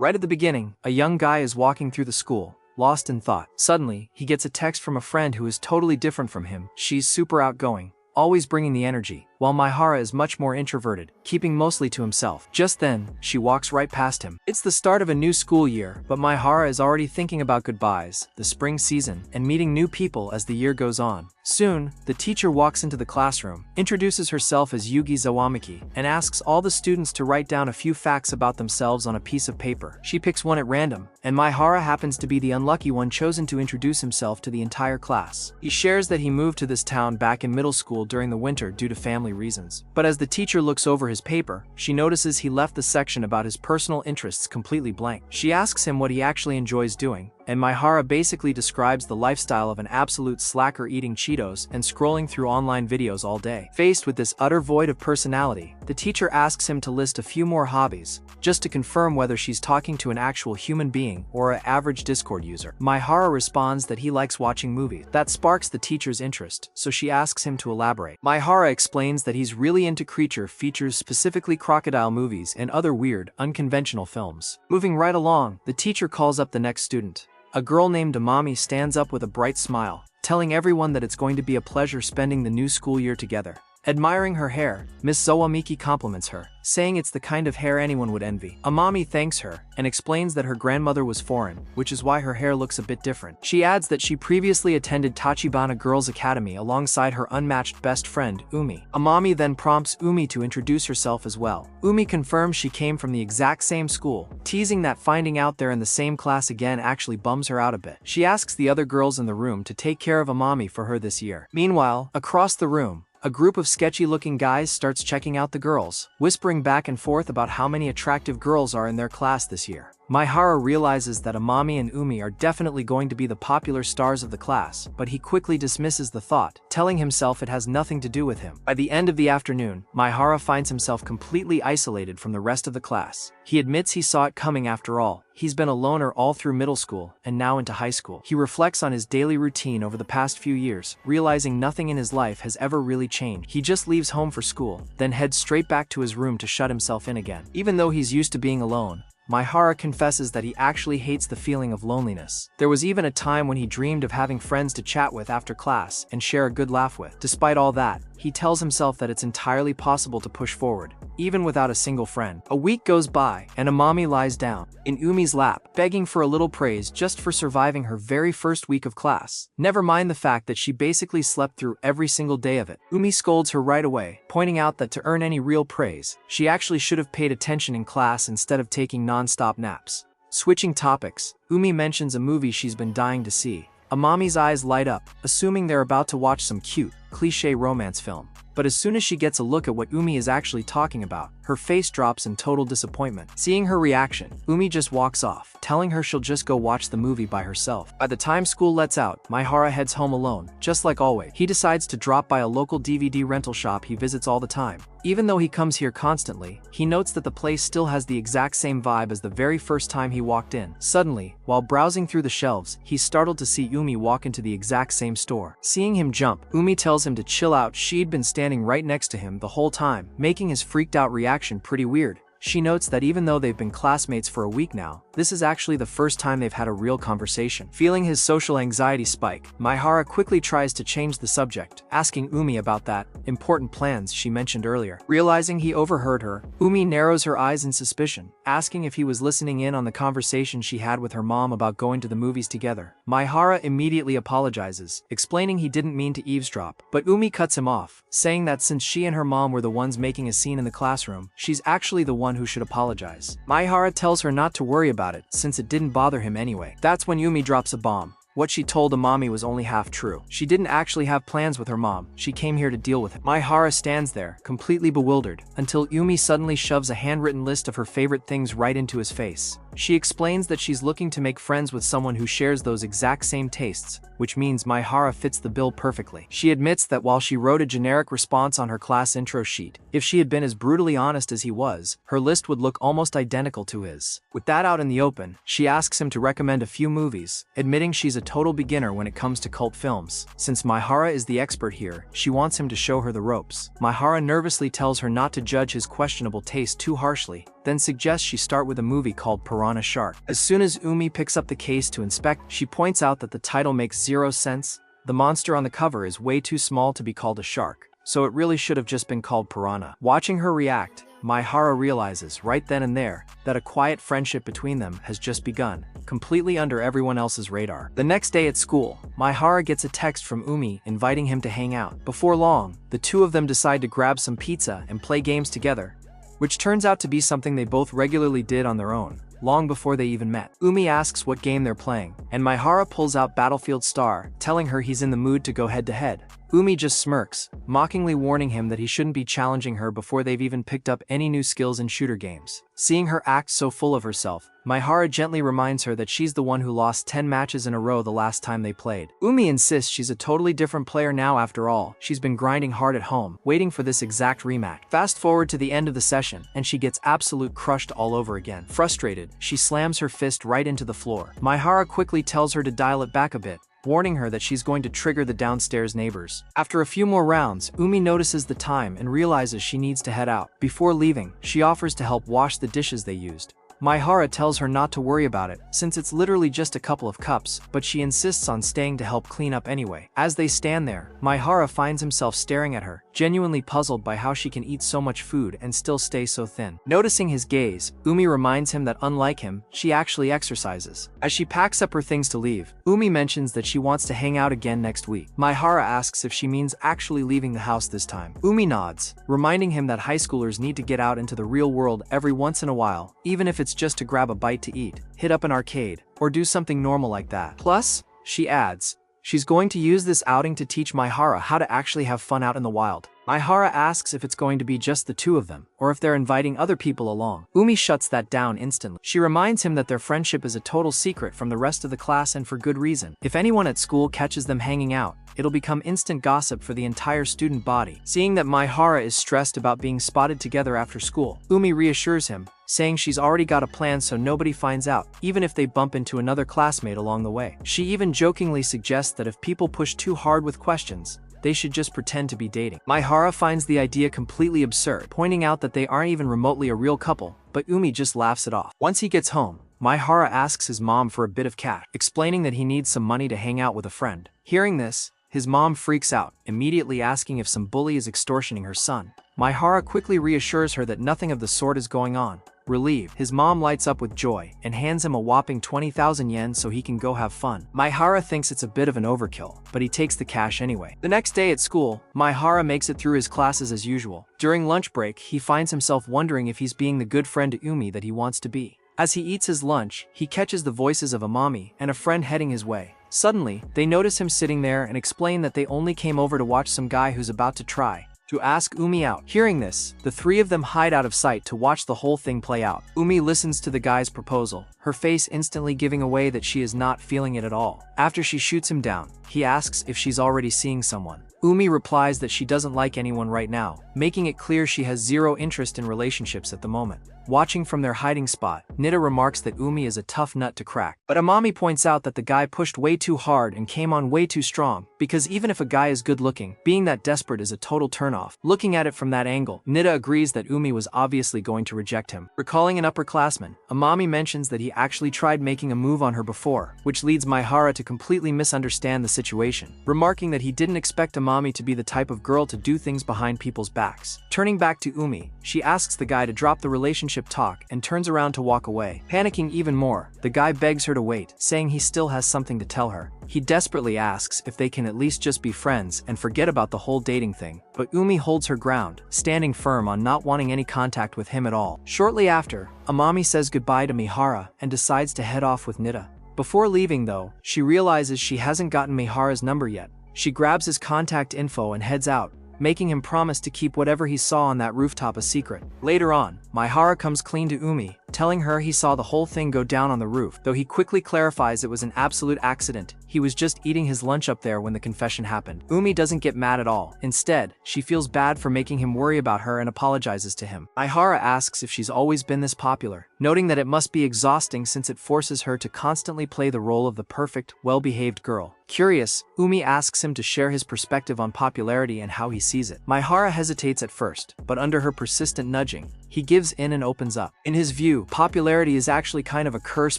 Right at the beginning, a young guy is walking through the school, lost in thought. Suddenly, he gets a text from a friend who is totally different from him. She's super outgoing, always bringing the energy, while Maihara is much more introverted, keeping mostly to himself. Just then, she walks right past him. It's the start of a new school year, but Maihara is already thinking about goodbyes, the spring season, and meeting new people as the year goes on. Soon, the teacher walks into the classroom, introduces herself as Yugi Zawamiki, and asks all the students to write down a few facts about themselves on a piece of paper. She picks one at random, and Maihara happens to be the unlucky one chosen to introduce himself to the entire class. He shares that he moved to this town back in middle school during the winter due to family reasons. But as the teacher looks over his paper, she notices he left the section about his personal interests completely blank. She asks him what he actually enjoys doing, and Maihara basically describes the lifestyle of an absolute slacker eating Cheetos and scrolling through online videos all day. Faced with this utter void of personality, the teacher asks him to list a few more hobbies, just to confirm whether she's talking to an actual human being or an average Discord user. Maihara responds that he likes watching movies. That sparks the teacher's interest, so she asks him to elaborate. Maihara explains that he's really into creature features, specifically crocodile movies and other weird, unconventional films. Moving right along, the teacher calls up the next student. A girl named Amami stands up with a bright smile, telling everyone that it's going to be a pleasure spending the new school year together. Admiring her hair, Miss Zawamiki compliments her, saying it's the kind of hair anyone would envy. Amami thanks her and explains that her grandmother was foreign, which is why her hair looks a bit different. She adds that she previously attended Tachibana Girls Academy alongside her unmatched best friend, Umi. Amami then prompts Umi to introduce herself as well. Umi confirms she came from the exact same school, teasing that finding out they're in the same class again actually bums her out a bit. She asks the other girls in the room to take care of Amami for her this year. Meanwhile, across the room, a group of sketchy-looking guys starts checking out the girls, whispering back and forth about how many attractive girls are in their class this year. Maihara realizes that Amami and Umi are definitely going to be the popular stars of the class, but he quickly dismisses the thought, telling himself it has nothing to do with him. By the end of the afternoon, Maihara finds himself completely isolated from the rest of the class. He admits he saw it coming after all. He's been a loner all through middle school and now into high school. He reflects on his daily routine over the past few years, realizing nothing in his life has ever really changed. He just leaves home for school, then heads straight back to his room to shut himself in again. Even though he's used to being alone, Maihara confesses that he actually hates the feeling of loneliness. There was even a time when he dreamed of having friends to chat with after class and share a good laugh with. Despite all that, he tells himself that it's entirely possible to push forward, even without a single friend. A week goes by, and Amami lies down in Umi's lap, begging for a little praise just for surviving her very first week of class. Never mind the fact that she basically slept through every single day of it. Umi scolds her right away, pointing out that to earn any real praise, she actually should have paid attention in class instead of taking non-stop naps. Switching topics, Umi mentions a movie she's been dying to see. Amami's eyes light up, assuming they're about to watch some cute, cliché romance film. But as soon as she gets a look at what Umi is actually talking about, her face drops in total disappointment. Seeing her reaction, Umi just walks off, telling her she'll just go watch the movie by herself. By the time school lets out, Maihara heads home alone, just like always. He decides to drop by a local DVD rental shop he visits all the time. Even though he comes here constantly, he notes that the place still has the exact same vibe as the very first time he walked in. Suddenly, while browsing through the shelves, he's startled to see Umi walk into the exact same store. Seeing him jump, Umi tells him to chill out. She'd been standing right next to him the whole time, making his freaked out reaction pretty weird. She notes that even though they've been classmates for a week now, this is actually the first time they've had a real conversation. Feeling his social anxiety spike, Maihara quickly tries to change the subject, asking Umi about that important plans she mentioned earlier. Realizing he overheard her, Umi narrows her eyes in suspicion, asking if he was listening in on the conversation she had with her mom about going to the movies together. Maihara immediately apologizes, explaining he didn't mean to eavesdrop, but Umi cuts him off, saying that since she and her mom were the ones making a scene in the classroom, she's actually the one who should apologize. Maihara tells her not to worry about it, since it didn't bother him anyway. That's when Umi drops a bomb. What she told Amami was only half true. She didn't actually have plans with her mom. She came here to deal with it. Maihara stands there, completely bewildered, until Umi suddenly shoves a handwritten list of her favorite things right into his face. She explains that she's looking to make friends with someone who shares those exact same tastes, which means Maihara fits the bill perfectly. She admits that while she wrote a generic response on her class intro sheet, if she had been as brutally honest as he was, her list would look almost identical to his. With that out in the open, she asks him to recommend a few movies, admitting she's a total beginner when it comes to cult films. Since Maihara is the expert here, she wants him to show her the ropes. Maihara nervously tells her not to judge his questionable taste too harshly, then suggests she start with a movie called Piranha Shark. As soon as Umi picks up the case to inspect, she points out that the title makes zero sense. The monster on the cover is way too small to be called a shark, so it really should have just been called Piranha. Watching her react, Maihara realizes right then and there that a quiet friendship between them has just begun, completely under everyone else's radar. The next day at school, Maihara gets a text from Umi inviting him to hang out. Before long, the two of them decide to grab some pizza and play games together, which turns out to be something they both regularly did on their own, long before they even met. Umi asks what game they're playing, and Maihara pulls out Battlefield Star, telling her he's in the mood to go head-to-head. Umi just smirks, mockingly warning him that he shouldn't be challenging her before they've even picked up any new skills in shooter games. Seeing her act so full of herself, Maihara gently reminds her that she's the one who lost 10 matches in a row the last time they played. Umi insists she's a totally different player now after all. She's been grinding hard at home, waiting for this exact rematch. Fast forward to the end of the session, and she gets absolute crushed all over again. Frustrated, she slams her fist right into the floor. Maihara quickly tells her to dial it back a bit, warning her that she's going to trigger the downstairs neighbors. After a few more rounds, Umi notices the time and realizes she needs to head out. Before leaving, she offers to help wash the dishes they used. Maihara tells her not to worry about it, since it's literally just a couple of cups, but she insists on staying to help clean up anyway. As they stand there, Maihara finds himself staring at her, genuinely puzzled by how she can eat so much food and still stay so thin. Noticing his gaze, Umi reminds him that unlike him, she actually exercises. As she packs up her things to leave, Umi mentions that she wants to hang out again next week. Maihara asks if she means actually leaving the house this time. Umi nods, reminding him that high schoolers need to get out into the real world every once in a while, even if it's just to grab a bite to eat, hit up an arcade, or do something normal like that. Plus, she adds, she's going to use this outing to teach Maihara how to actually have fun out in the wild. Maihara asks if it's going to be just the two of them, or if they're inviting other people along. Umi shuts that down instantly. She reminds him that their friendship is a total secret from the rest of the class and for good reason. If anyone at school catches them hanging out, it'll become instant gossip for the entire student body. Seeing that Maihara is stressed about being spotted together after school, Umi reassures him, saying she's already got a plan so nobody finds out, even if they bump into another classmate along the way. She even jokingly suggests that if people push too hard with questions, they should just pretend to be dating. Maihara finds the idea completely absurd, pointing out that they aren't even remotely a real couple, but Umi just laughs it off. Once he gets home, Maihara asks his mom for a bit of cash, explaining that he needs some money to hang out with a friend. Hearing this, his mom freaks out, immediately asking if some bully is extortioning her son. Maihara quickly reassures her that nothing of the sort is going on. Relieved, his mom lights up with joy and hands him a whopping 20,000 yen so he can go have fun. Maihara thinks it's a bit of an overkill, but he takes the cash anyway. The next day at school, Maihara makes it through his classes as usual. During lunch break, he finds himself wondering if he's being the good friend to Umi that he wants to be. As he eats his lunch, he catches the voices of a mommy and a friend heading his way. Suddenly, they notice him sitting there and explain that they only came over to watch some guy who's about to try to ask Umi out. Hearing this, the three of them hide out of sight to watch the whole thing play out. Umi listens to the guy's proposal, her face instantly giving away that she is not feeling it at all. After she shoots him down, he asks if she's already seeing someone. Umi replies that she doesn't like anyone right now, making it clear she has zero interest in relationships at the moment. Watching from their hiding spot, Nita remarks that Umi is a tough nut to crack. But Amami points out that the guy pushed way too hard and came on way too strong, because even if a guy is good looking, being that desperate is a total turnoff. Looking at it from that angle, Nita agrees that Umi was obviously going to reject him. Recalling an upperclassman, Amami mentions that he actually tried making a move on her before, which leads Maihara to completely misunderstand the situation, remarking that he didn't expect Amami to be the type of girl to do things behind people's backs. Turning back to Umi, she asks the guy to drop the relationship talk and turns around to walk away. Panicking even more, the guy begs her to wait, saying he still has something to tell her. He desperately asks if they can at least just be friends and forget about the whole dating thing, but Umi holds her ground, standing firm on not wanting any contact with him at all. Shortly after, Amami says goodbye to Mihara and decides to head off with Nita. Before leaving though, she realizes she hasn't gotten Mihara's number yet. She grabs his contact info and heads out, making him promise to keep whatever he saw on that rooftop a secret. Later on, Maihara comes clean to Umi, telling her he saw the whole thing go down on the roof, though he quickly clarifies it was an absolute accident. He was just eating his lunch up there when the confession happened. Umi doesn't get mad at all. Instead, she feels bad for making him worry about her and apologizes to him. Maihara asks if she's always been this popular, noting that it must be exhausting since it forces her to constantly play the role of the perfect, well-behaved girl. Curious, Umi asks him to share his perspective on popularity and how he sees it. Maihara hesitates at first, but under her persistent nudging, he gives in and opens up. In his view, popularity is actually kind of a curse.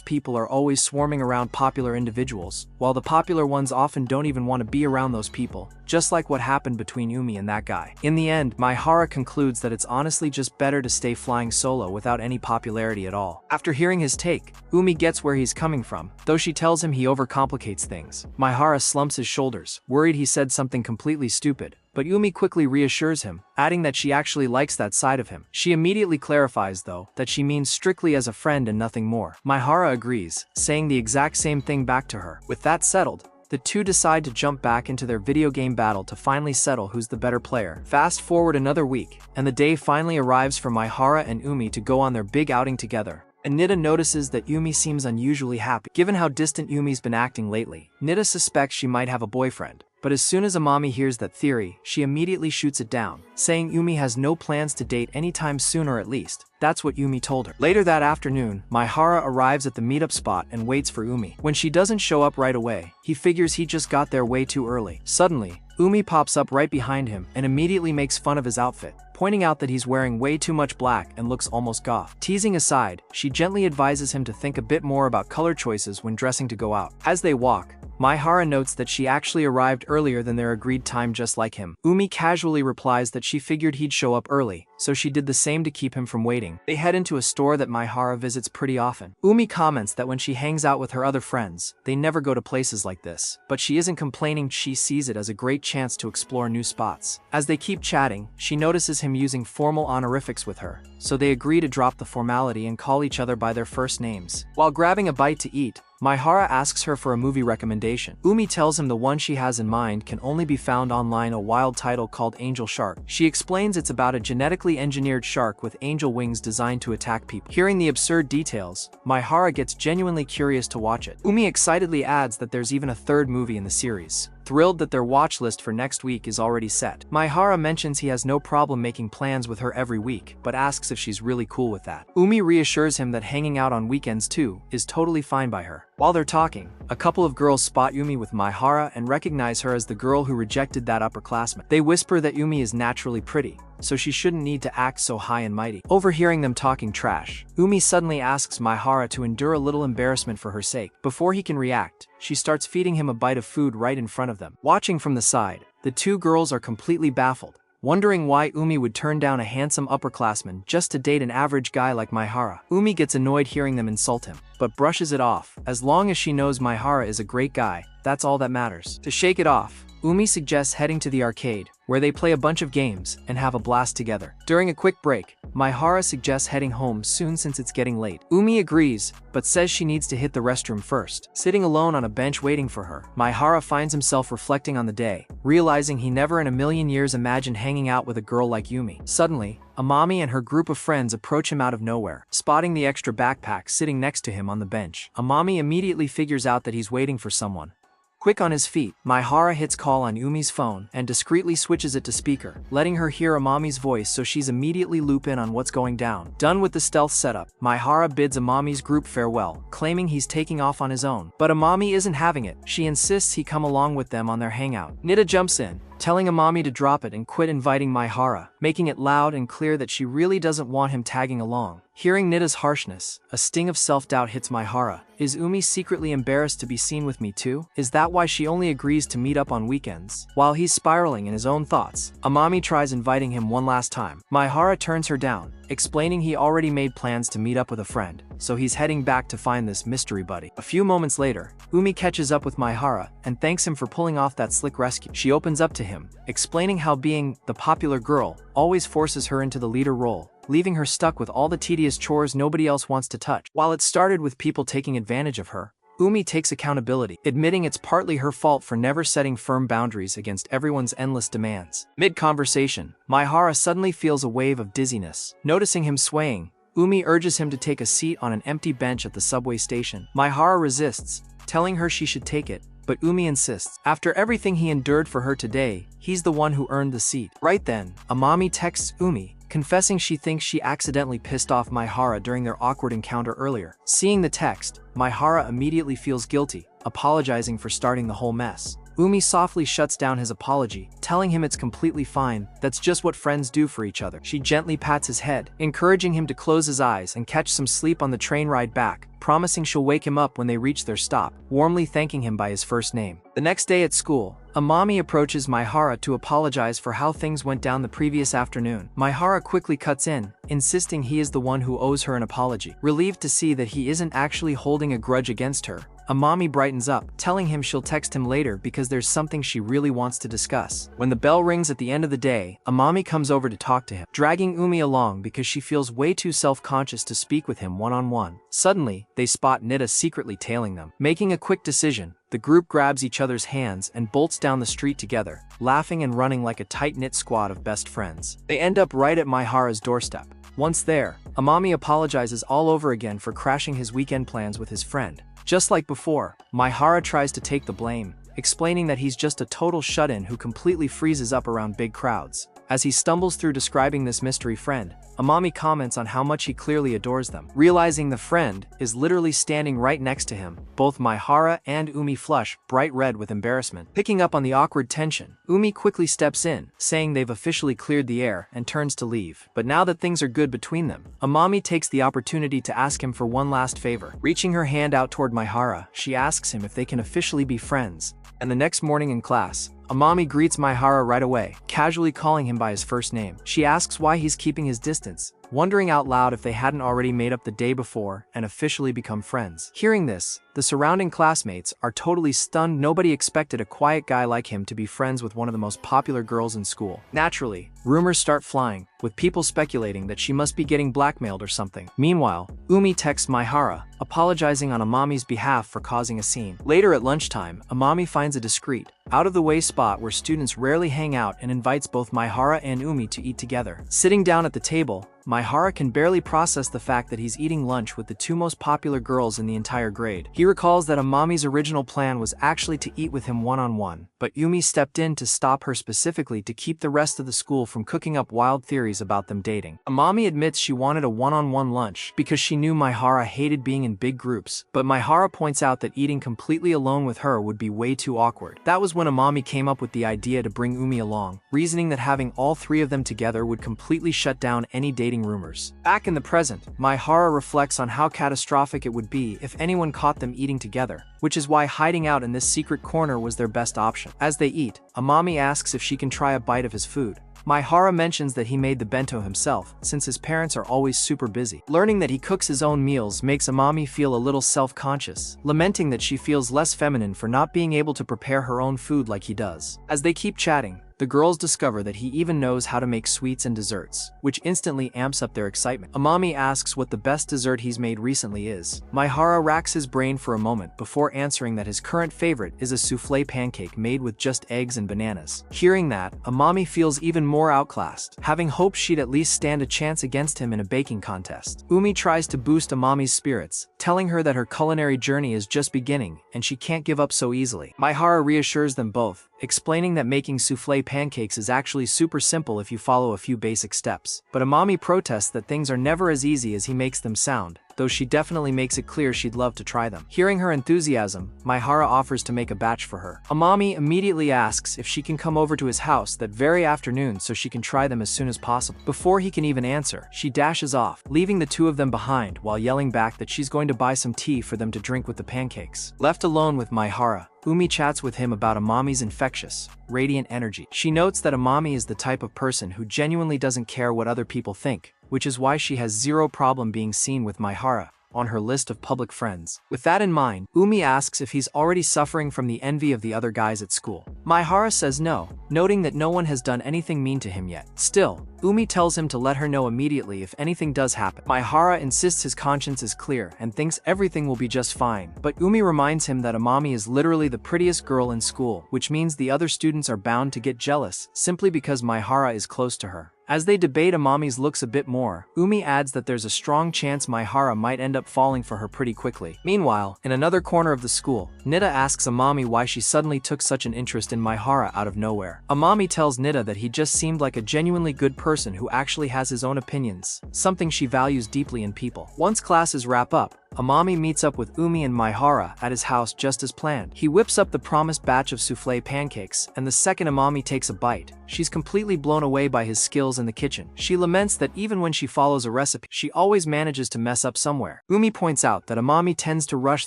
People are always swarming around popular individuals, while the popular ones often don't even want to be around those people, just like what happened between Umi and that guy. In the end, Maihara concludes that it's honestly just better to stay flying solo without any popularity at all. After hearing his take, Umi gets where he's coming from, though she tells him he overcomplicates things. Maihara slumps his shoulders, worried he said something completely stupid. But Umi quickly reassures him, adding that she actually likes that side of him. She immediately clarifies, though, that she means strictly as a friend and nothing more. Maihara agrees, saying the exact same thing back to her. With that settled, the two decide to jump back into their video game battle to finally settle who's the better player. Fast forward another week, and the day finally arrives for Maihara and Umi to go on their big outing together. And Nida notices that Umi seems unusually happy. Given how distant Yumi's been acting lately, Nida suspects she might have a boyfriend. But as soon as Amami hears that theory, she immediately shoots it down, saying Umi has no plans to date anytime soon, or at least, that's what Umi told her. Later that afternoon, Maihara arrives at the meetup spot and waits for Umi. When she doesn't show up right away, he figures he just got there way too early. Suddenly, Umi pops up right behind him and immediately makes fun of his outfit, pointing out that he's wearing way too much black and looks almost goth. Teasing aside, she gently advises him to think a bit more about color choices when dressing to go out. As they walk, Maihara notes that she actually arrived earlier than their agreed time, just like him. Umi casually replies that she figured he'd show up early, so she did the same to keep him from waiting. They head into a store that Maihara visits pretty often. Umi comments that when she hangs out with her other friends, they never go to places like this, but she isn't complaining. She sees it as a great chance to explore new spots. As they keep chatting, she notices him using formal honorifics with her, so they agree to drop the formality and call each other by their first names. While grabbing a bite to eat, Maihara asks her for a movie recommendation. Umi tells him the one she has in mind can only be found online, a wild title called Angel Shark. She explains it's about a genetically engineered shark with angel wings designed to attack people. Hearing the absurd details, Maihara gets genuinely curious to watch it. Umi excitedly adds that there's even a third movie in the series, thrilled that their watch list for next week is already set. Maihara mentions he has no problem making plans with her every week, but asks if she's really cool with that. Umi reassures him that hanging out on weekends too is totally fine by her. While they're talking, a couple of girls spot Umi with Maihara and recognize her as the girl who rejected that upperclassman. They whisper that Umi is naturally pretty, so she shouldn't need to act so high and mighty. Overhearing them talking trash, Umi suddenly asks Maihara to endure a little embarrassment for her sake. Before he can react, she starts feeding him a bite of food right in front of them. Watching from the side, the two girls are completely baffled, wondering why Umi would turn down a handsome upperclassman just to date an average guy like Maihara. Umi gets annoyed hearing them insult him, but brushes it off. As long as she knows Maihara is a great guy, that's all that matters. To shake it off, Umi suggests heading to the arcade, where they play a bunch of games and have a blast together. During a quick break, Maihara suggests heading home soon since it's getting late. Umi agrees, but says she needs to hit the restroom first. Sitting alone on a bench waiting for her, Maihara finds himself reflecting on the day, realizing he never in a million years imagined hanging out with a girl like Umi. Suddenly, Amami and her group of friends approach him out of nowhere. Spotting the extra backpack sitting next to him on the bench, Amami immediately figures out that he's waiting for someone. Quick on his feet, Maihara hits call on Umi's phone and discreetly switches it to speaker, letting her hear Amami's voice so she's immediately loop in on what's going down. Done with the stealth setup, Maihara bids Amami's group farewell, claiming he's taking off on his own. But Amami isn't having it. She insists he come along with them on their hangout. Nida jumps in, telling Amami to drop it and quit inviting Maihara, making it loud and clear that she really doesn't want him tagging along. Hearing Nida's harshness, a sting of self-doubt hits Maihara. Is Umi secretly embarrassed to be seen with me too? Is that why she only agrees to meet up on weekends? While he's spiraling in his own thoughts, Amami tries inviting him one last time. Maihara turns her down, explaining he already made plans to meet up with a friend, so he's heading back to find this mystery buddy. A few moments later, Umi catches up with Maihara and thanks him for pulling off that slick rescue. She opens up to him, explaining how being the popular girl always forces her into the leader role, leaving her stuck with all the tedious chores nobody else wants to touch. While it started with people taking advantage of her, Umi takes accountability, admitting it's partly her fault for never setting firm boundaries against everyone's endless demands. Mid-conversation, Maihara suddenly feels a wave of dizziness. Noticing him swaying, Umi urges him to take a seat on an empty bench at the subway station. Maihara resists, telling her she should take it, but Umi insists. After everything he endured for her today, he's the one who earned the seat. Right then, Amami texts Umi, confessing she thinks she accidentally pissed off Maihara during their awkward encounter earlier. Seeing the text, Maihara immediately feels guilty, apologizing for starting the whole mess. Umi softly shuts down his apology, telling him it's completely fine, that's just what friends do for each other. She gently pats his head, encouraging him to close his eyes and catch some sleep on the train ride back, promising she'll wake him up when they reach their stop, warmly thanking him by his first name. The next day at school, Amami approaches Maihara to apologize for how things went down the previous afternoon. Maihara quickly cuts in, insisting he is the one who owes her an apology. Relieved to see that he isn't actually holding a grudge against her, Amami brightens up, telling him she'll text him later because there's something she really wants to discuss. When the bell rings at the end of the day, Amami comes over to talk to him, dragging Umi along because she feels way too self-conscious to speak with him one-on-one. Suddenly, they spot Nita secretly tailing them. Making a quick decision, the group grabs each other's hands and bolts down the street together, laughing and running like a tight-knit squad of best friends. They end up right at Maihara's doorstep. Once there, Amami apologizes all over again for crashing his weekend plans with his friend. Just like before, Maihara tries to take the blame, explaining that he's just a total shut-in who completely freezes up around big crowds. As he stumbles through describing this mystery friend, Amami comments on how much he clearly adores them. Realizing the friend is literally standing right next to him, both Maihara and Umi flush bright red with embarrassment. Picking up on the awkward tension, Umi quickly steps in, saying they've officially cleared the air and turns to leave. But now that things are good between them, Amami takes the opportunity to ask him for one last favor. Reaching her hand out toward Maihara, she asks him if they can officially be friends. And the next morning in class, Amami greets Maihara right away, casually calling him by his first name. She asks why he's keeping his distance, wondering out loud if they hadn't already made up the day before and officially become friends. Hearing this, the surrounding classmates are totally stunned. Nobody expected a quiet guy like him to be friends with one of the most popular girls in school. Naturally, rumors start flying, with people speculating that she must be getting blackmailed or something. Meanwhile, Umi texts Maihara, apologizing on Amami's behalf for causing a scene. Later at lunchtime, Amami finds a discreet, out-of-the-way spot where students rarely hang out and invites both Maihara and Umi to eat together. Sitting down at the table, Maihara can barely process the fact that he's eating lunch with the two most popular girls in the entire grade. He recalls that Amami's original plan was actually to eat with him one-on-one, but Umi stepped in to stop her specifically to keep the rest of the school from cooking up wild theories about them dating. Amami admits she wanted a one-on-one lunch because she knew Maihara hated being in big groups, but Maihara points out that eating completely alone with her would be way too awkward. That was when Amami came up with the idea to bring Umi along, reasoning that having all three of them together would completely shut down any dating rumors. Back in the present, Maihara reflects on how catastrophic it would be if anyone caught them eating together, which is why hiding out in this secret corner was their best option. As they eat, Amami asks if she can try a bite of his food. Maihara mentions that he made the bento himself, since his parents are always super busy. Learning that he cooks his own meals makes Amami feel a little self-conscious, lamenting that she feels less feminine for not being able to prepare her own food like he does. As they keep chatting, the girls discover that he even knows how to make sweets and desserts, which instantly amps up their excitement. Amami asks what the best dessert he's made recently is. Maihara racks his brain for a moment before answering that his current favorite is a souffle pancake made with just eggs and bananas. Hearing that, Amami feels even more outclassed, having hoped she'd at least stand a chance against him in a baking contest. Umi tries to boost Amami's spirits, telling her that her culinary journey is just beginning and she can't give up so easily. Maihara reassures them both, explaining that making souffle pancakes is actually super simple if you follow a few basic steps. But Amami protests that things are never as easy as he makes them sound, though she definitely makes it clear she'd love to try them. Hearing her enthusiasm, Maihara offers to make a batch for her. Amami immediately asks if she can come over to his house that very afternoon so she can try them as soon as possible. Before he can even answer, she dashes off, leaving the two of them behind while yelling back that she's going to buy some tea for them to drink with the pancakes. Left alone with Maihara, Umi chats with him about Amami's infectious, radiant energy. She notes that Amami is the type of person who genuinely doesn't care what other people think, which is why she has zero problem being seen with Maihara on her list of public friends. With that in mind, Umi asks if he's already suffering from the envy of the other guys at school. Maihara says no, noting that no one has done anything mean to him yet. Still, Umi tells him to let her know immediately if anything does happen. Maihara insists his conscience is clear and thinks everything will be just fine, but Umi reminds him that Amami is literally the prettiest girl in school, which means the other students are bound to get jealous simply because Maihara is close to her. As they debate Amami's looks a bit more, Umi adds that there's a strong chance Maihara might end up falling for her pretty quickly. Meanwhile, in another corner of the school, Nita asks Amami why she suddenly took such an interest in Maihara out of nowhere. Amami tells Nita that he just seemed like a genuinely good person person who actually has his own opinions, something she values deeply in people. Once classes wrap up, Amami meets up with Umi and Maihara at his house just as planned. He whips up the promised batch of soufflé pancakes, and the second Amami takes a bite, she's completely blown away by his skills in the kitchen. She laments that even when she follows a recipe, she always manages to mess up somewhere. Umi points out that Amami tends to rush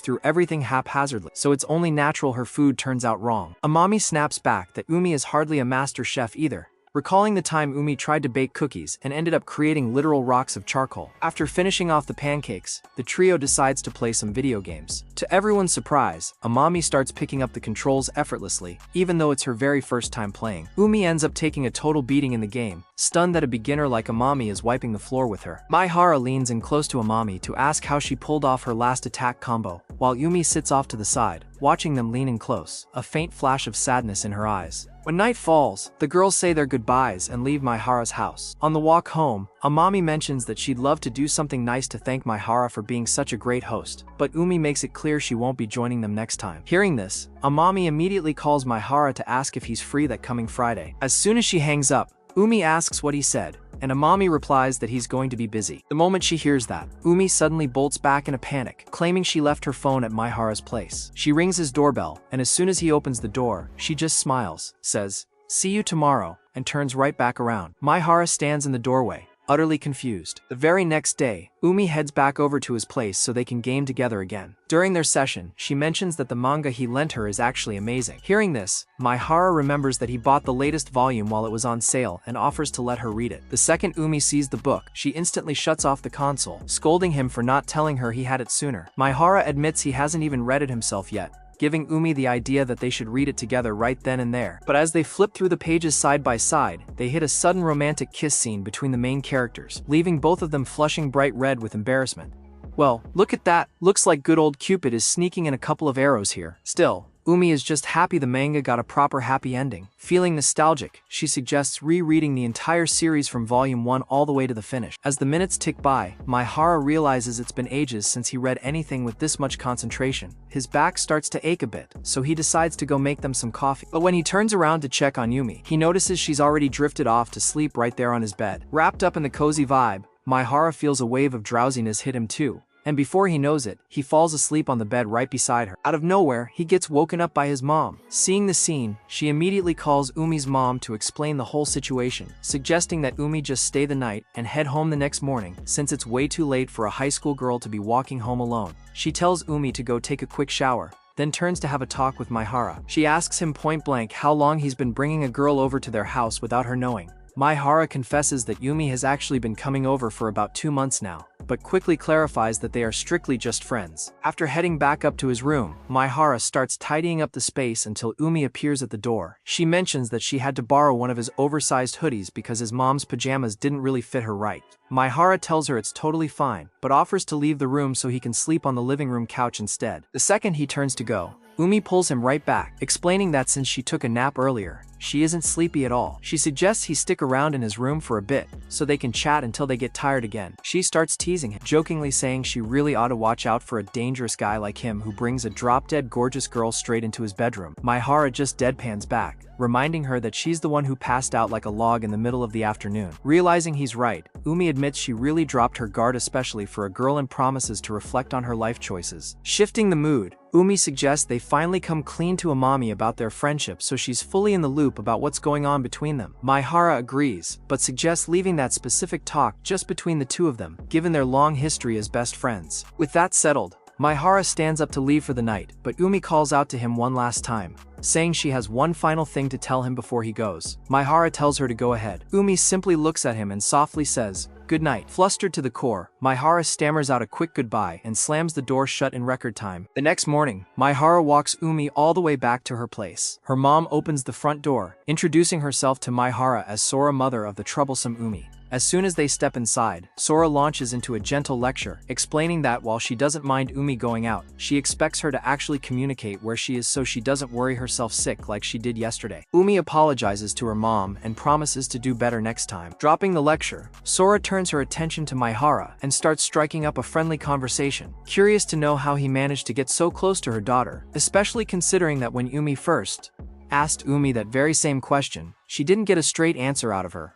through everything haphazardly, so it's only natural her food turns out wrong. Amami snaps back that Umi is hardly a master chef either, recalling the time Umi tried to bake cookies and ended up creating literal rocks of charcoal. After finishing off the pancakes, the trio decides to play some video games. To everyone's surprise, Amami starts picking up the controls effortlessly, even though it's her very first time playing. Umi ends up taking a total beating in the game, stunned that a beginner like Amami is wiping the floor with her. Maihara leans in close to Amami to ask how she pulled off her last attack combo, while Umi sits off to the side, watching them lean in close, a faint flash of sadness in her eyes. When night falls, the girls say their goodbyes and leave Maihara's house. On the walk home, Amami mentions that she'd love to do something nice to thank Maihara for being such a great host, but Umi makes it clear she won't be joining them next time. Hearing this, Amami immediately calls Maihara to ask if he's free that coming Friday. As soon as she hangs up, Umi asks what he said, and Amami replies that he's going to be busy. The moment she hears that, Umi suddenly bolts back in a panic, claiming she left her phone at Maihara's place. She rings his doorbell, and as soon as he opens the door, she just smiles, says, "See you tomorrow," and turns right back around. Maihara stands in the doorway, utterly confused. The very next day, Umi heads back over to his place so they can game together again. During their session, she mentions that the manga he lent her is actually amazing. Hearing this, Maihara remembers that he bought the latest volume while it was on sale and offers to let her read it. The second Umi sees the book, she instantly shuts off the console, scolding him for not telling her he had it sooner. Maihara admits he hasn't even read it himself yet, giving Umi the idea that they should read it together right then and there. But as they flip through the pages side by side, they hit a sudden romantic kiss scene between the main characters, leaving both of them flushing bright red with embarrassment. Well, look at that, looks like good old Cupid is sneaking in a couple of arrows here. Still, Umi is just happy the manga got a proper happy ending. Feeling nostalgic, she suggests rereading the entire series from volume 1 all the way to the finish. As the minutes tick by, Maihara realizes it's been ages since he read anything with this much concentration. His back starts to ache a bit, so he decides to go make them some coffee. But when he turns around to check on Yumi, he notices she's already drifted off to sleep right there on his bed. Wrapped up in the cozy vibe, Maihara feels a wave of drowsiness hit him too, and before he knows it, he falls asleep on the bed right beside her. Out of nowhere, he gets woken up by his mom. Seeing the scene, she immediately calls Umi's mom to explain the whole situation, suggesting that Umi just stay the night and head home the next morning, since it's way too late for a high school girl to be walking home alone. She tells Umi to go take a quick shower, then turns to have a talk with Maihara. She asks him point blank how long he's been bringing a girl over to their house without her knowing. Maihara confesses that Yumi has actually been coming over for about 2 months now, but quickly clarifies that they are strictly just friends. After heading back up to his room, Maihara starts tidying up the space until Umi appears at the door. She mentions that she had to borrow one of his oversized hoodies because his mom's pajamas didn't really fit her right. Maihara tells her it's totally fine, but offers to leave the room so he can sleep on the living room couch instead. The second he turns to go, Umi pulls him right back, explaining that since she took a nap earlier, she isn't sleepy at all. She suggests he stick around in his room for a bit, so they can chat until they get tired again. She starts teasing him, jokingly saying she really ought to watch out for a dangerous guy like him who brings a drop-dead gorgeous girl straight into his bedroom. Maihara just deadpans back, reminding her that she's the one who passed out like a log in the middle of the afternoon. Realizing he's right, Umi admits she really dropped her guard especially for a girl and promises to reflect on her life choices. Shifting the mood, Umi suggests they finally come clean to Amami about their friendship so she's fully in the loop about what's going on between them. Maihara agrees, but suggests leaving that specific talk just between the two of them, given their long history as best friends. With that settled, Maihara stands up to leave for the night, but Umi calls out to him one last time, saying she has one final thing to tell him before he goes. Maihara tells her to go ahead. Umi simply looks at him and softly says, "Good night." Flustered to the core, Maihara stammers out a quick goodbye and slams the door shut in record time. The next morning, Maihara walks Umi all the way back to her place. Her mom opens the front door, introducing herself to Maihara as Sora, mother of the troublesome Umi. As soon as they step inside, Sora launches into a gentle lecture, explaining that while she doesn't mind Umi going out, she expects her to actually communicate where she is so she doesn't worry herself sick like she did yesterday. Umi apologizes to her mom and promises to do better next time. Dropping the lecture, Sora turns her attention to Maihara and starts striking up a friendly conversation, curious to know how he managed to get so close to her daughter, especially considering that when Umi first asked Umi that very same question, she didn't get a straight answer out of her.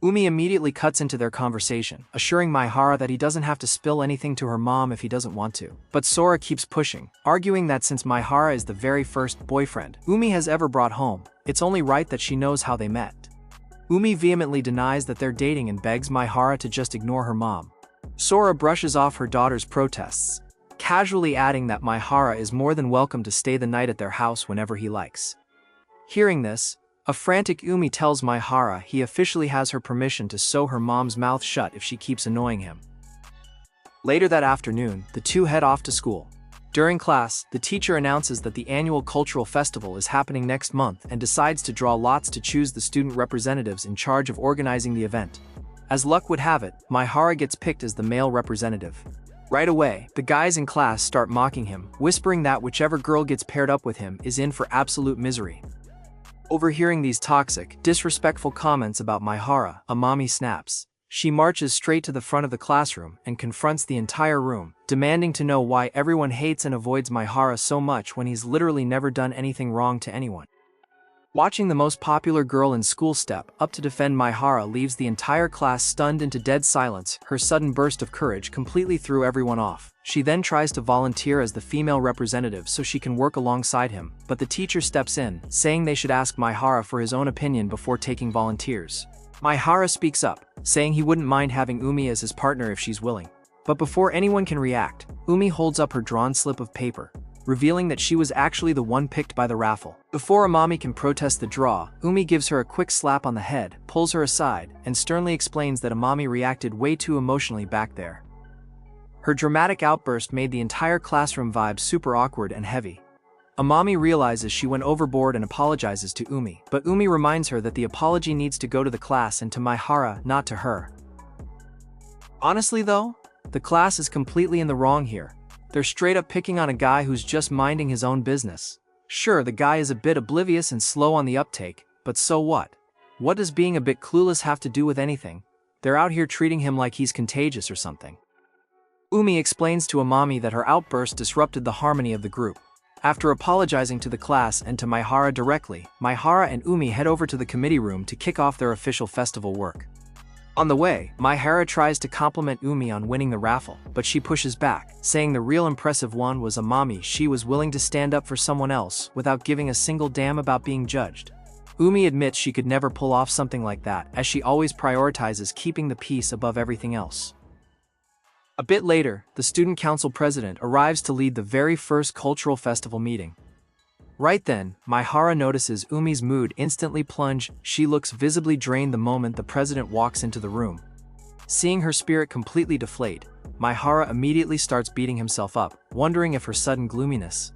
Umi immediately cuts into their conversation, assuring Maihara that he doesn't have to spill anything to her mom if he doesn't want to. But Sora keeps pushing, arguing that since Maihara is the very first boyfriend Umi has ever brought home, it's only right that she knows how they met. Umi vehemently denies that they're dating and begs Maihara to just ignore her mom. Sora brushes off her daughter's protests, casually adding that Maihara is more than welcome to stay the night at their house whenever he likes. Hearing this, a frantic Umi tells Maihara he officially has her permission to sew her mom's mouth shut if she keeps annoying him. Later that afternoon, the two head off to school. During class, the teacher announces that the annual cultural festival is happening next month and decides to draw lots to choose the student representatives in charge of organizing the event. As luck would have it, Maihara gets picked as the male representative. Right away, the guys in class start mocking him, whispering that whichever girl gets paired up with him is in for absolute misery. Overhearing these toxic, disrespectful comments about Maihara, Amami snaps. She marches straight to the front of the classroom and confronts the entire room, demanding to know why everyone hates and avoids Maihara so much when he's literally never done anything wrong to anyone. Watching the most popular girl in school step up to defend Maihara leaves the entire class stunned into dead silence. Her sudden burst of courage completely threw everyone off. She then tries to volunteer as the female representative so she can work alongside him, but the teacher steps in, saying they should ask Maihara for his own opinion before taking volunteers. Maihara speaks up, saying he wouldn't mind having Umi as his partner if she's willing. But before anyone can react, Umi holds up her drawn slip of paper, revealing that she was actually the one picked by the raffle. Before Amami can protest the draw, Umi gives her a quick slap on the head, pulls her aside, and sternly explains that Amami reacted way too emotionally back there. Her dramatic outburst made the entire classroom vibe super awkward and heavy. Amami realizes she went overboard and apologizes to Umi, but Umi reminds her that the apology needs to go to the class and to Maihara, not to her. Honestly though, the class is completely in the wrong here. They're straight up picking on a guy who's just minding his own business. Sure, the guy is a bit oblivious and slow on the uptake, but so what? What does being a bit clueless have to do with anything? They're out here treating him like he's contagious or something. Umi explains to Amami that her outburst disrupted the harmony of the group. After apologizing to the class and to Maihara directly, Maihara and Umi head over to the committee room to kick off their official festival work. On the way, Maihara tries to compliment Umi on winning the raffle, but she pushes back, saying the real impressive one was Amami. She was willing to stand up for someone else without giving a single damn about being judged. Umi admits she could never pull off something like that, as she always prioritizes keeping the peace above everything else. A bit later, the student council president arrives to lead the very first cultural festival meeting. Right then, Maihara notices Umi's mood instantly plunge. She looks visibly drained the moment the president walks into the room. Seeing her spirit completely deflate, Maihara immediately starts beating himself up, wondering if her sudden gloominess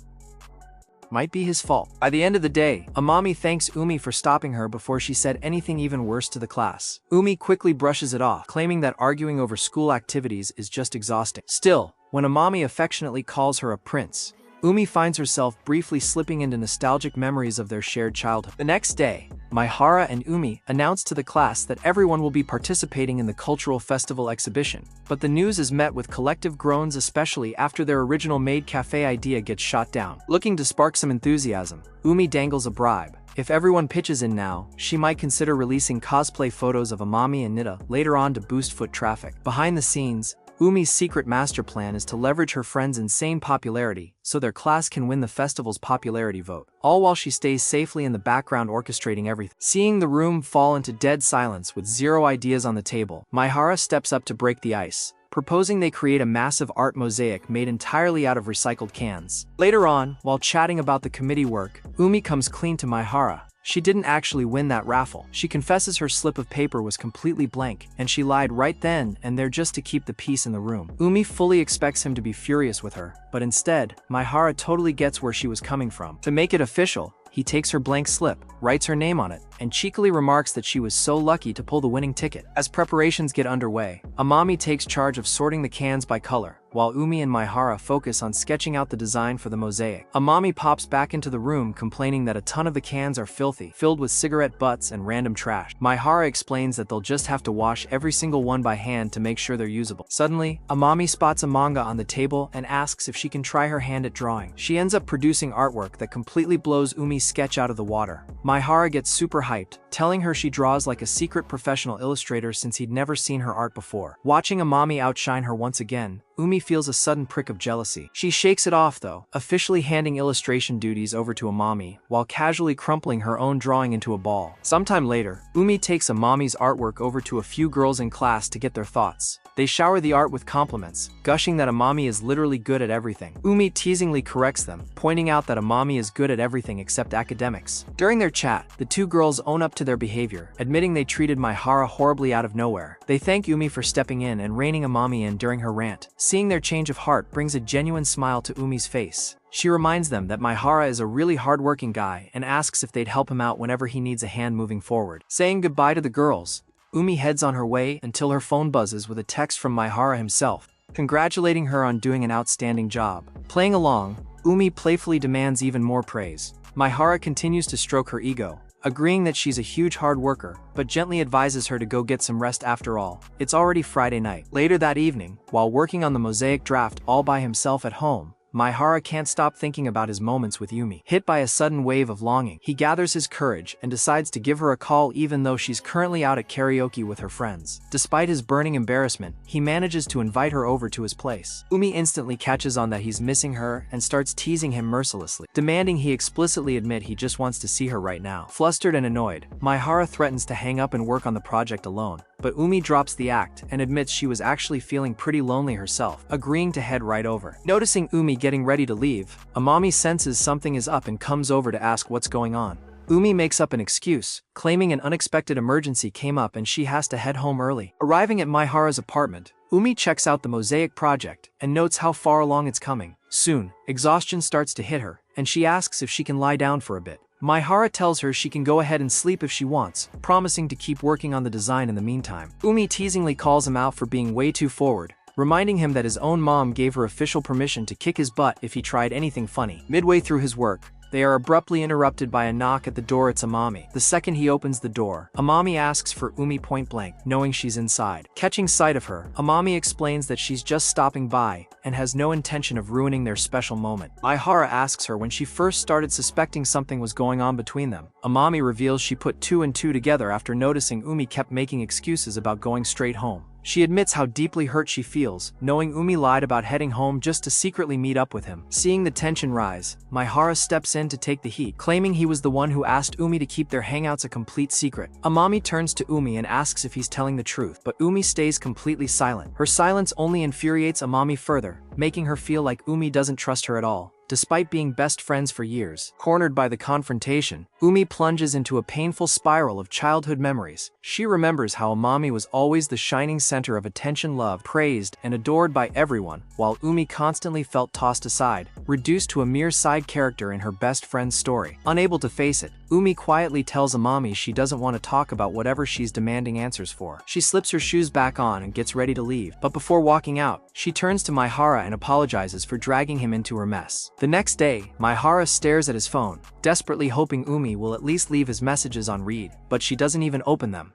might be his fault. By the end of the day, Amami thanks Umi for stopping her before she said anything even worse to the class. Umi quickly brushes it off, claiming that arguing over school activities is just exhausting. Still, when Amami affectionately calls her a prince, Umi finds herself briefly slipping into nostalgic memories of their shared childhood. The next day, Maihara and Umi announce to the class that everyone will be participating in the cultural festival exhibition, but the news is met with collective groans, especially after their original maid cafe idea gets shot down. Looking to spark some enthusiasm, Umi dangles a bribe. If everyone pitches in now, she might consider releasing cosplay photos of Amami and Nita later on to boost foot traffic. Behind the scenes, Umi's secret master plan is to leverage her friend's insane popularity so their class can win the festival's popularity vote, all while she stays safely in the background orchestrating everything. Seeing the room fall into dead silence with zero ideas on the table, Maihara steps up to break the ice, proposing they create a massive art mosaic made entirely out of recycled cans. Later on, while chatting about the committee work, Umi comes clean to Maihara. She didn't actually win that raffle. She confesses her slip of paper was completely blank, and she lied right then and there just to keep the peace in the room. Umi fully expects him to be furious with her, but instead, Maihara totally gets where she was coming from. To make it official, he takes her blank slip, writes her name on it, and cheekily remarks that she was so lucky to pull the winning ticket. As preparations get underway, Amami takes charge of sorting the cans by color, while Umi and Maihara focus on sketching out the design for the mosaic. Amami pops back into the room complaining that a ton of the cans are filthy, filled with cigarette butts and random trash. Maihara explains that they'll just have to wash every single one by hand to make sure they're usable. Suddenly, Amami spots a manga on the table and asks if she can try her hand at drawing. She ends up producing artwork that completely blows Umi's sketch out of the water. Maihara gets super hyped, telling her she draws like a secret professional illustrator since he'd never seen her art before. Watching Amami outshine her once again, Umi feels a sudden prick of jealousy. She shakes it off though, officially handing illustration duties over to Amami, while casually crumpling her own drawing into a ball. Sometime later, Umi takes Amami's artwork over to a few girls in class to get their thoughts. They shower the art with compliments, gushing that Amami is literally good at everything. Umi teasingly corrects them, pointing out that Amami is good at everything except academics. During their chat, the two girls own up to their behavior, admitting they treated Maihara horribly out of nowhere. They thank Umi for stepping in and reining Amami in during her rant. Seeing their change of heart brings a genuine smile to Umi's face. She reminds them that Maihara is a really hardworking guy and asks if they'd help him out whenever he needs a hand moving forward. Saying goodbye to the girls, Umi heads on her way until her phone buzzes with a text from Maihara himself, congratulating her on doing an outstanding job. Playing along, Umi playfully demands even more praise. Maihara continues to stroke her ego, agreeing that she's a huge hard worker, but gently advises her to go get some rest after all. It's already Friday night. Later that evening, while working on the mosaic draft all by himself at home, Maihara can't stop thinking about his moments with Umi. Hit by a sudden wave of longing, he gathers his courage and decides to give her a call even though she's currently out at karaoke with her friends. Despite his burning embarrassment, he manages to invite her over to his place. Umi instantly catches on that he's missing her and starts teasing him mercilessly, demanding he explicitly admit he just wants to see her right now. Flustered and annoyed, Maihara threatens to hang up and work on the project alone, but Umi drops the act and admits she was actually feeling pretty lonely herself, agreeing to head right over. Noticing Umi getting ready to leave, Amami senses something is up and comes over to ask what's going on. Umi makes up an excuse, claiming an unexpected emergency came up and she has to head home early. Arriving at Maihara's apartment, Umi checks out the mosaic project and notes how far along it's coming. Soon, exhaustion starts to hit her, and she asks if she can lie down for a bit. Maihara tells her she can go ahead and sleep if she wants, promising to keep working on the design in the meantime. Umi teasingly calls him out for being way too forward, reminding him that his own mom gave her official permission to kick his butt if he tried anything funny. Midway through his work, they are abruptly interrupted by a knock at the door. It's Amami. The second he opens the door, Amami asks for Umi point blank, knowing she's inside. Catching sight of her, Amami explains that she's just stopping by and has no intention of ruining their special moment. Maihara asks her when she first started suspecting something was going on between them. Amami reveals she put two and two together after noticing Umi kept making excuses about going straight home. She admits how deeply hurt she feels, knowing Umi lied about heading home just to secretly meet up with him. Seeing the tension rise, Maihara steps in to take the heat, claiming he was the one who asked Umi to keep their hangouts a complete secret. Amami turns to Umi and asks if he's telling the truth, but Umi stays completely silent. Her silence only infuriates Amami further, making her feel like Umi doesn't trust her at all. Despite being best friends for years, cornered by the confrontation, Umi plunges into a painful spiral of childhood memories. She remembers how Amami was always the shining center of attention, loved, praised, and adored by everyone, while Umi constantly felt tossed aside, reduced to a mere side character in her best friend's story. Unable to face it, Umi quietly tells Amami she doesn't want to talk about whatever she's demanding answers for. She slips her shoes back on and gets ready to leave, but before walking out, she turns to Maihara and apologizes for dragging him into her mess. The next day, Maihara stares at his phone, desperately hoping Umi will at least leave his messages on read, but she doesn't even open them.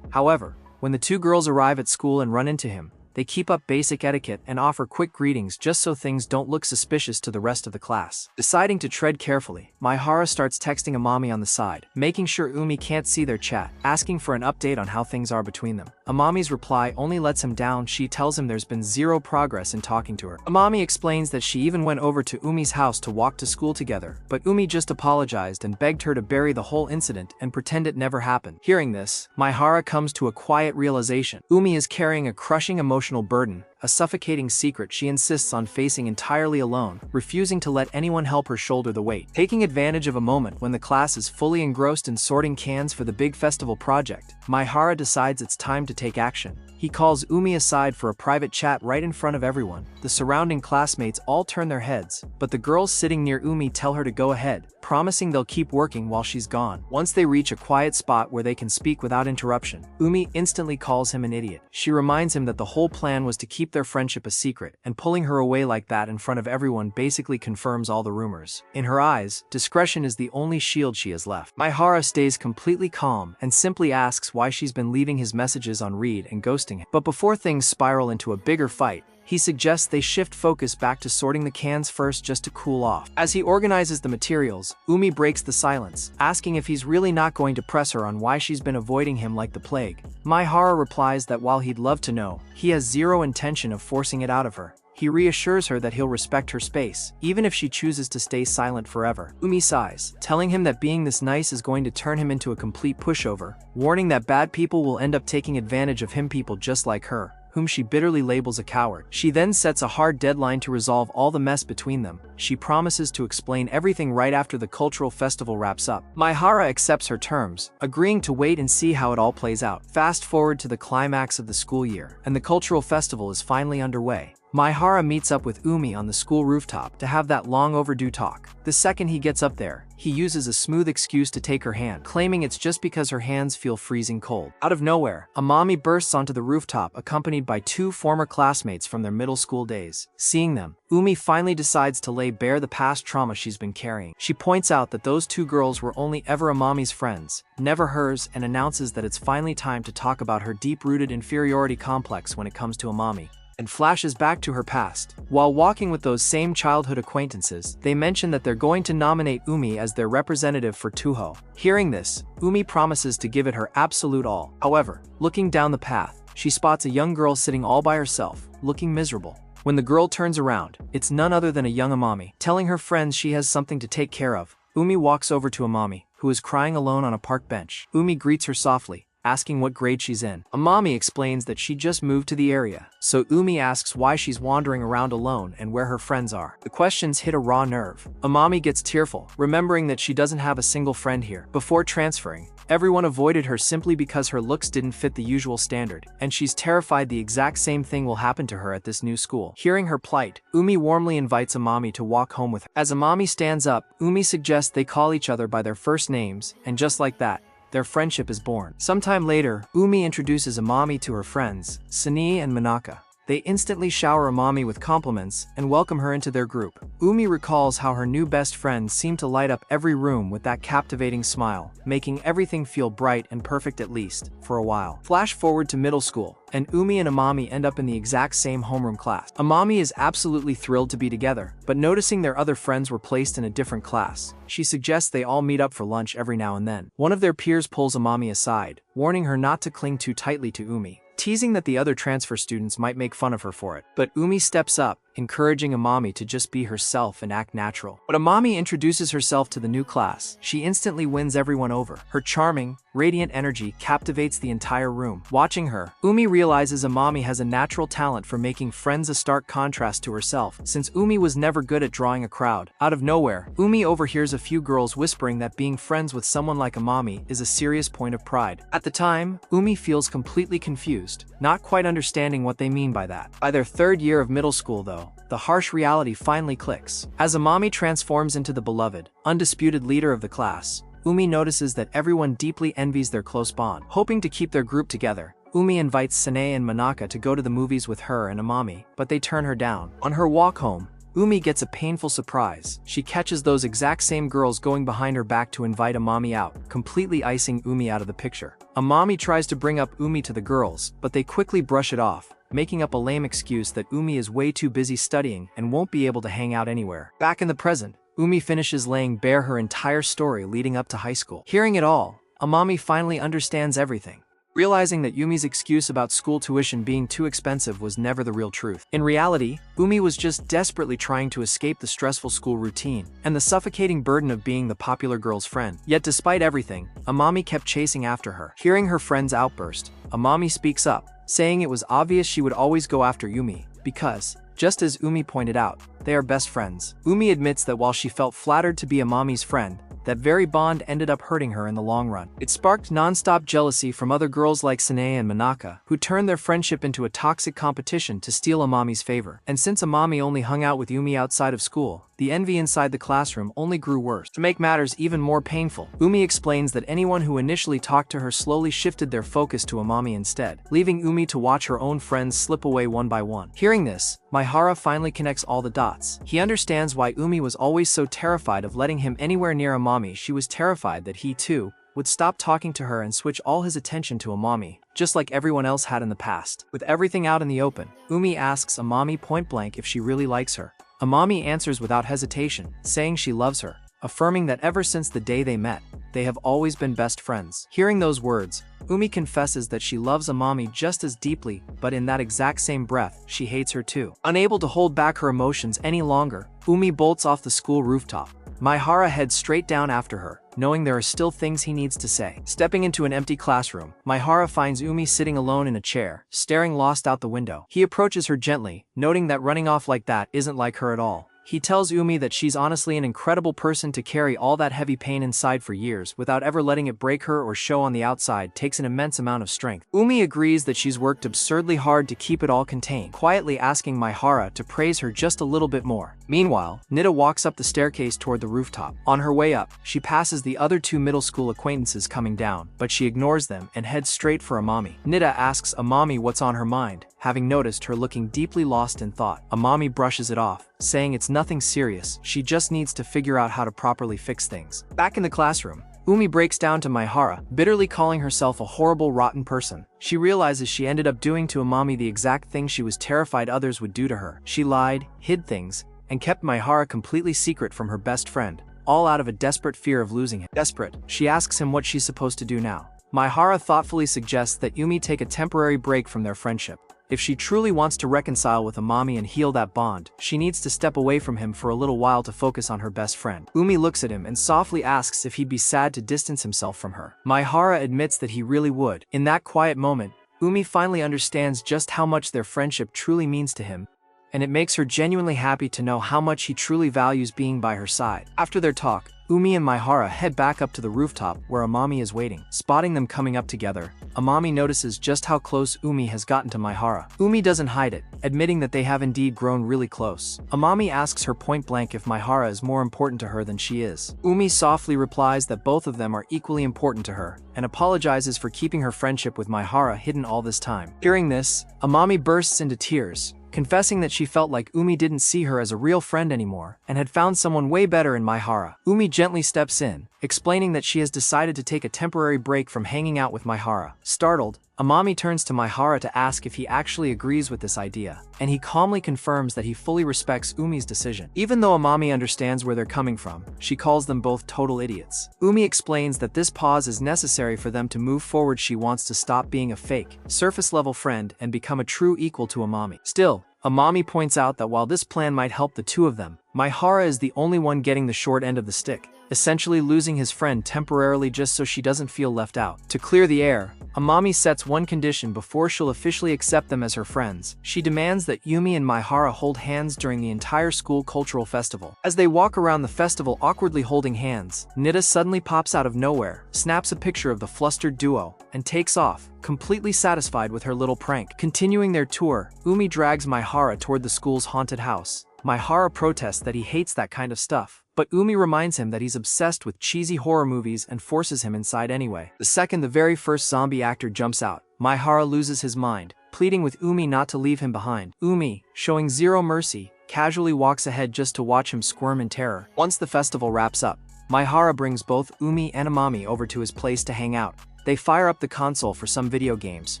However, when the two girls arrive at school and run into him, they keep up basic etiquette and offer quick greetings just so things don't look suspicious to the rest of the class. Deciding to tread carefully, Maihara starts texting Amami on the side, making sure Umi can't see their chat, asking for an update on how things are between them. Amami's reply only lets him down. She tells him there's been zero progress in talking to her. Amami explains that she even went over to Umi's house to walk to school together, but Umi just apologized and begged her to bury the whole incident and pretend it never happened. Hearing this, Maihara comes to a quiet realization. Umi is carrying a crushing emotional burden, a suffocating secret she insists on facing entirely alone, refusing to let anyone help her shoulder the weight. Taking advantage of a moment when the class is fully engrossed in sorting cans for the big festival project, Maihara decides it's time to take action. He calls Umi aside for a private chat right in front of everyone. The surrounding classmates all turn their heads, but the girls sitting near Umi tell her to go ahead, promising they'll keep working while she's gone. Once they reach a quiet spot where they can speak without interruption, Umi instantly calls him an idiot. She reminds him that the whole plan was to keep keep their friendship a secret, and pulling her away like that in front of everyone basically confirms all the rumors. In her eyes, discretion is the only shield she has left. Maihara stays completely calm and simply asks why she's been leaving his messages on read and ghosting him. But before things spiral into a bigger fight, he suggests they shift focus back to sorting the cans first just to cool off. As he organizes the materials, Umi breaks the silence, asking if he's really not going to press her on why she's been avoiding him like the plague. Maihara replies that while he'd love to know, he has zero intention of forcing it out of her. He reassures her that he'll respect her space, even if she chooses to stay silent forever. Umi sighs, telling him that being this nice is going to turn him into a complete pushover, warning that bad people will end up taking advantage of him, people just like her, whom she bitterly labels a coward. She then sets a hard deadline to resolve all the mess between them. She promises to explain everything right after the cultural festival wraps up. Maihara accepts her terms, agreeing to wait and see how it all plays out. Fast forward to the climax of the school year, and the cultural festival is finally underway. Maihara meets up with Umi on the school rooftop to have that long overdue talk. The second he gets up there, he uses a smooth excuse to take her hand, claiming it's just because her hands feel freezing cold. Out of nowhere, Amami bursts onto the rooftop accompanied by two former classmates from their middle school days. Seeing them, Umi finally decides to lay bare the past trauma she's been carrying. She points out that those two girls were only ever Amami's friends, never hers, and announces that it's finally time to talk about her deep-rooted inferiority complex when it comes to Amami, and flashes back to her past. While walking with those same childhood acquaintances, they mention that they're going to nominate Umi as their representative for Tuho. Hearing this, Umi promises to give it her absolute all. However, looking down the path, she spots a young girl sitting all by herself, looking miserable. When the girl turns around, it's none other than a young Amami. Telling her friends she has something to take care of, Umi walks over to Amami, who is crying alone on a park bench. Umi greets her softly, asking what grade she's in. Amami explains that she just moved to the area, so Umi asks why she's wandering around alone and where her friends are. The questions hit a raw nerve. Amami gets tearful, remembering that she doesn't have a single friend here. Before transferring, everyone avoided her simply because her looks didn't fit the usual standard, and she's terrified the exact same thing will happen to her at this new school. Hearing her plight, Umi warmly invites Amami to walk home with her. As Amami stands up, Umi suggests they call each other by their first names, and just like that, their friendship is born. Sometime later, Umi introduces Amami to her friends, Sani and Manaka. They instantly shower Amami with compliments and welcome her into their group. Umi recalls how her new best friend seemed to light up every room with that captivating smile, making everything feel bright and perfect at least, for a while. Flash forward to middle school, and Umi and Amami end up in the exact same homeroom class. Amami is absolutely thrilled to be together, but noticing their other friends were placed in a different class, she suggests they all meet up for lunch every now and then. One of their peers pulls Amami aside, warning her not to cling too tightly to Umi, teasing that the other transfer students might make fun of her for it. But Umi steps up, encouraging Amami to just be herself and act natural. When Amami introduces herself to the new class, she instantly wins everyone over. Her charming, radiant energy captivates the entire room. Watching her, Umi realizes Amami has a natural talent for making friends, a stark contrast to herself, since Umi was never good at drawing a crowd. Out of nowhere, Umi overhears a few girls whispering that being friends with someone like Amami is a serious point of pride. At the time, Umi feels completely confused, not quite understanding what they mean by that. By their third year of middle school though, the harsh reality finally clicks. As Amami transforms into the beloved, undisputed leader of the class, Umi notices that everyone deeply envies their close bond. Hoping to keep their group together, Umi invites Sanae and Manaka to go to the movies with her and Amami, but they turn her down. On her walk home, Umi gets a painful surprise. She catches those exact same girls going behind her back to invite Amami out, completely icing Umi out of the picture. Amami tries to bring up Umi to the girls, but they quickly brush it off, making up a lame excuse that Umi is way too busy studying and won't be able to hang out anywhere. Back in the present, Umi finishes laying bare her entire story leading up to high school. Hearing it all, Amami finally understands everything, realizing that Yumi's excuse about school tuition being too expensive was never the real truth. In reality, Umi was just desperately trying to escape the stressful school routine and the suffocating burden of being the popular girl's friend. Yet despite everything, Amami kept chasing after her. Hearing her friend's outburst, Amami speaks up, saying it was obvious she would always go after Yumi, because, just as Umi pointed out, they are best friends. Umi admits that while she felt flattered to be Amami's friend, that very bond ended up hurting her in the long run. It sparked non-stop jealousy from other girls like Sanae and Manaka, who turned their friendship into a toxic competition to steal Amami's favor. And since Amami only hung out with Umi outside of school, the envy inside the classroom only grew worse. To make matters even more painful, Umi explains that anyone who initially talked to her slowly shifted their focus to Amami instead, leaving Umi to watch her own friends slip away one by one. Hearing this, Maihara finally connects all the dots. He understands why Umi was always so terrified of letting him anywhere near Amami. She was terrified that he too would stop talking to her and switch all his attention to Amami, just like everyone else had in the past. With everything out in the open, Umi asks Amami point blank if she really likes her. Amami answers without hesitation, saying she loves her, affirming that ever since the day they met, they have always been best friends. Hearing those words, Umi confesses that she loves Amami just as deeply, but in that exact same breath, she hates her too. Unable to hold back her emotions any longer, Umi bolts off the school rooftop. Maihara heads straight down after her, knowing there are still things he needs to say. Stepping into an empty classroom, Maihara finds Umi sitting alone in a chair, staring lost out the window. He approaches her gently, noting that running off like that isn't like her at all. He tells Umi that she's honestly an incredible person to carry all that heavy pain inside for years without ever letting it break her or show on the outside takes an immense amount of strength. Umi agrees that she's worked absurdly hard to keep it all contained, quietly asking Maihara to praise her just a little bit more. Meanwhile, Nida walks up the staircase toward the rooftop. On her way up, she passes the other two middle school acquaintances coming down, but she ignores them and heads straight for Amami. Nida asks Amami what's on her mind, having noticed her looking deeply lost in thought. Amami brushes it off, saying it's nothing serious, she just needs to figure out how to properly fix things. Back in the classroom, Umi breaks down to Maihara, bitterly calling herself a horrible, rotten person. She realizes she ended up doing to Amami the exact thing she was terrified others would do to her. She lied, hid things, and kept Maihara completely secret from her best friend, all out of a desperate fear of losing him. Desperate, she asks him what she's supposed to do now. Maihara thoughtfully suggests that Umi take a temporary break from their friendship. If she truly wants to reconcile with Amami and heal that bond, she needs to step away from him for a little while to focus on her best friend. Umi looks at him and softly asks if he'd be sad to distance himself from her. Maihara admits that he really would. In that quiet moment, Umi finally understands just how much their friendship truly means to him, and it makes her genuinely happy to know how much he truly values being by her side. After their talk, Umi and Maihara head back up to the rooftop where Amami is waiting. Spotting them coming up together, Amami notices just how close Umi has gotten to Maihara. Umi doesn't hide it, admitting that they have indeed grown really close. Amami asks her point blank if Maihara is more important to her than she is. Umi softly replies that both of them are equally important to her, and apologizes for keeping her friendship with Maihara hidden all this time. Hearing this, Amami bursts into tears, confessing that she felt like Umi didn't see her as a real friend anymore, and had found someone way better in Maihara. Umi gently steps in, explaining that she has decided to take a temporary break from hanging out with Maihara. Startled, Amami turns to Maihara to ask if he actually agrees with this idea, and he calmly confirms that he fully respects Umi's decision. Even though Amami understands where they're coming from, she calls them both total idiots. Umi explains that this pause is necessary for them to move forward. She wants to stop being a fake, surface-level friend and become a true equal to Amami. Still, Amami points out that while this plan might help the two of them, Maihara is the only one getting the short end of the stick, essentially losing his friend temporarily just so she doesn't feel left out. To clear the air, Amami sets one condition before she'll officially accept them as her friends. She demands that Umi and Maihara hold hands during the entire school cultural festival. As they walk around the festival awkwardly holding hands, Nida suddenly pops out of nowhere, snaps a picture of the flustered duo, and takes off, completely satisfied with her little prank. Continuing their tour, Umi drags Maihara toward the school's haunted house. Maihara protests that he hates that kind of stuff, but Umi reminds him that he's obsessed with cheesy horror movies and forces him inside anyway. The second the very first zombie actor jumps out, Maihara loses his mind, pleading with Umi not to leave him behind. Umi, showing zero mercy, casually walks ahead just to watch him squirm in terror. Once the festival wraps up, Maihara brings both Umi and Amami over to his place to hang out. They fire up the console for some video games,